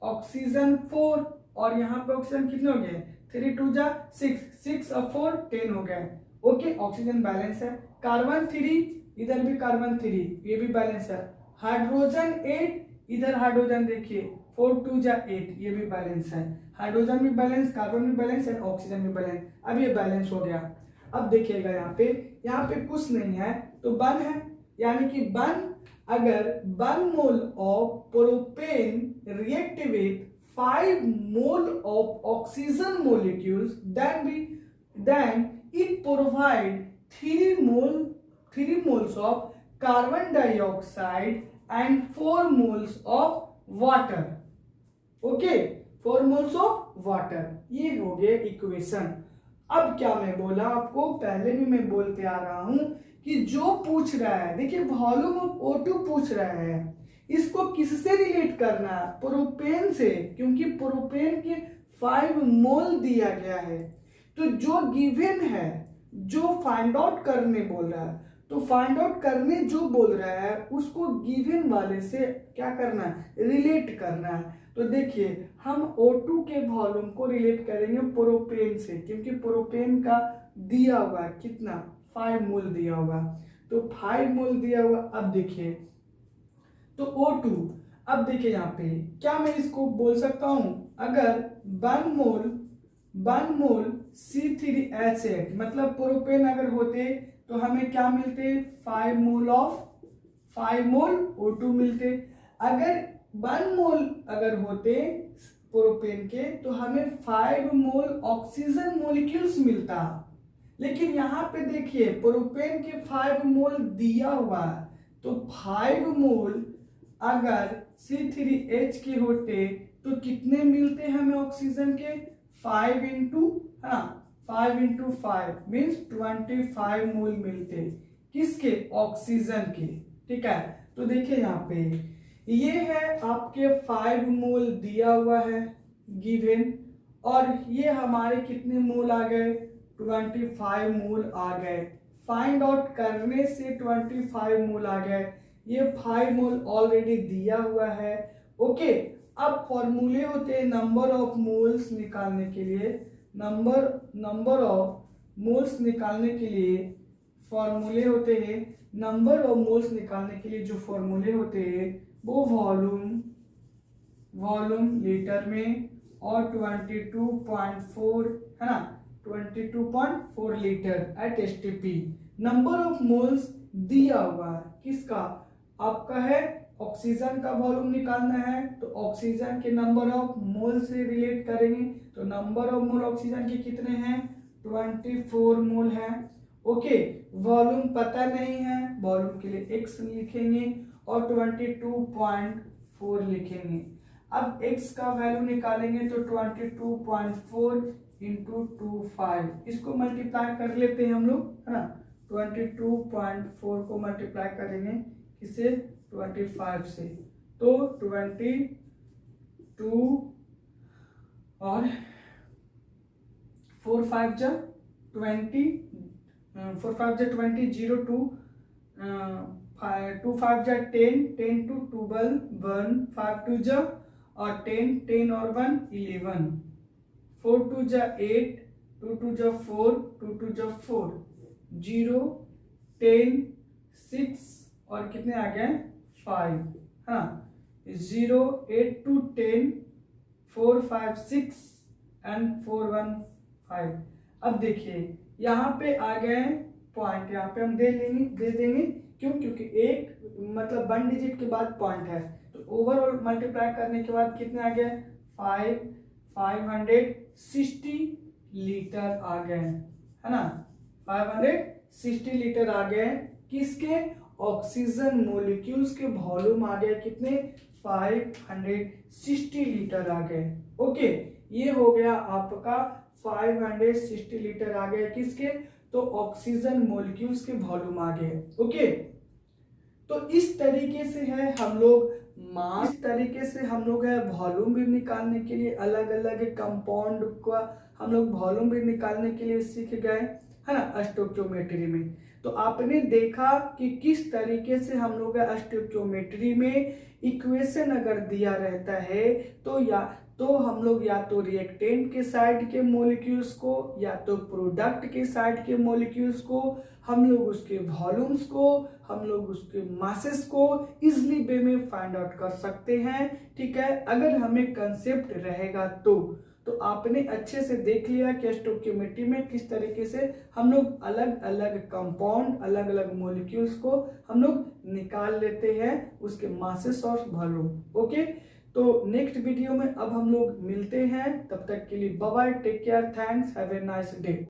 ऑक्सीजन 4 और यहाँ पे ऑक्सीजन कितने हो गए, 3 2 जा 6, 6 और 4 10 हो गए, ओके, ऑक्सीजन बैलेंस है। कार्बन 3, इधर भी कार्बन 3, ये भी बैलेंस है। हाइड्रोजन 8, इधर हाइड्रोजन देखिए 4 2 जा 8, ये भी बैलेंस है। हाइड्रोजन भी बैलेंस, कार्बन भी बैलेंस है, ऑक्सीजन भी बैलेंस। अब ये बैलेंस हो गया। अब देखिएगा यहाँ पे कुछ नहीं है तो 1 है, यानी कि 1, अगर 1 मोल of propane react with 5 mole of oxygen molecules then it provide 3 moles of carbon dioxide and 4 moles of water, okay, 4 moles of water. ये हो गए इक्वेशन। अब क्या मैं बोला आपको, पहले भी मैं बोलते आ रहा हूं कि जो पूछ रहा है, देखिए वॉल्यूम ऑफ O2 पूछ रहा है, इसको किससे रिलेट करना है, प्रोपेन से, क्योंकि प्रोपेन के 5 मोल दिया गया है। तो जो गिवन है, जो फाइंड आउट करने बोल रहा है, तो फाइंड आउट करने जो बोल रहा है उसको गिवन वाले से क्या करना है, रिलेट करना है। तो देखिए हम O2 के वॉल्यूम को रिलेट करेंगे प्रोपेन से, क्योंकि प्रोपेन का दिया हुआ है कितना, 5 मोल दिया हुआ, तो 5 मोल दिया हुआ। अब देखिए तो O2, अब देखिए यहाँ पे क्या मैं इसको बोल सकता हूं, अगर 1 मोल C3H8 मतलब प्रोपेन अगर होते तो हमें क्या मिलते, 5 मोल O2 मिलते। अगर 1 मोल अगर होते प्रोपेन के तो हमें 5 मोल ऑक्सीजन मोलिक्यूल्स मिलता। लेकिन यहाँ पे देखिए प्रोपेन के 5 मोल दिया हुआ है, तो 5 मोल अगर C3H के होते तो कितने मिलते हमें ऑक्सीजन के, 5 इंटू, है ना, 5 इंटू 5 मीन्स 25 मोल मिलते किसके, ऑक्सीजन के। ठीक है, तो देखिए यहाँ पे ये है आपके 5 मोल दिया हुआ है गिवन, और ये हमारे कितने मोल आ गए, 25 मोल आ गए। फाइंड आउट करने से 25 मोल आ गए, ये 5 मोल ऑलरेडी दिया हुआ है। ओके, अब फॉर्मूले होते हैं नंबर ऑफ मोल्स निकालने के लिए, नंबर ऑफ मोल्स निकालने के लिए फॉर्मूले होते हैं, नंबर ऑफ मोल्स निकालने के लिए जो फॉर्मूले होते हैं वो वॉल्यूम लीटर में और 22.4 है ना, 22.4 litre at STP। Number of moles दिया हुआ है किसका, आपका है ऑक्सीजन का वॉल्यूम निकालना है, तो ऑक्सीजन के नंबर ऑफ मोल से रिलेट करेंगे, तो नंबर ऑफ मोल ऑक्सीजन के कितने हैं, 24 मोल है। ओके, वॉल्यूम पता नहीं है, वॉल्यूम के लिए x लिखेंगे और 22.4 लिखेंगे। अब x का वैल्यू निकालेंगे तो 22.4 इंटू 25, इसको मल्टीप्लाई कर लेते हैं हम लोग, है ना, 22.4 को मल्टीप्लाई करेंगे किसे, 25 से, तो 22 और 4 5 जा 20, 4 5 जा 20, 0 2 2 5 जा 10, 10 2 12 1, 5 2 जा और 10, 10 और 1 11, 4 2 जा 8, 2 2 जा 4, 2 2 जा 4, 0 10 6 और कितने आ गए 5, हाँ, 0 8 2 10 4 5 6 एंड 4 1 5। अब देखिए यहाँ पे आ गए पॉइंट, यहाँ पे हम दे देंगे क्यों, क्योंकि एक मतलब 1 डिजिट के बाद पॉइंट है, तो ओवरऑल मल्टीप्लाई करने के बाद कितने आ गए 560 लीटर आ गए, है ना, 560 लीटर आ गए किसके, ऑक्सीजन मोलिक्यूल्स के वॉल्यूम आ गए कितने, 560 लीटर आ गए। ओके, ये हो गया आपका 560 लीटर आ गए किसके, तो ऑक्सीजन मोलिक्यूल्स के वॉल्यूम आ गए। ओके, तो इस तरीके से है हम लोग मास, इस तरीके से हम लोग है वॉल्यूम भी निकालने के लिए, अलग अलग कंपाउंड का हम लोग वॉल्यूम भी निकालने के लिए सीख गए, है ना, स्टोइकियोमेट्री में। तो आपने देखा कि किस तरीके से हम लोग स्टोइकियोमेट्री में इक्वेशन अगर दिया रहता है तो हम लोग या तो रिएक्टेंट के साइड के मॉलिक्यूल्स को या तो प्रोडक्ट के साइड के मॉलिक्यूल्स को हम लोग उसके वॉल्यूम्स को, हम लोग उसके मासेस को इजिली वे में फाइंड आउट कर सकते हैं। ठीक है, अगर हमें कंसेप्ट रहेगा तो आपने अच्छे से देख लिया कि स्टोइकियोमेट्री में किस तरीके से हम लोग अलग अलग कंपाउंड, अलग अलग मॉलिक्यूल्स को हम लोग निकाल लेते हैं उसके मासेस और वॉल्यूम। ओके, तो नेक्स्ट वीडियो में अब हम लोग मिलते हैं, तब तक के लिए bye bye, take care, thanks, have a nice day.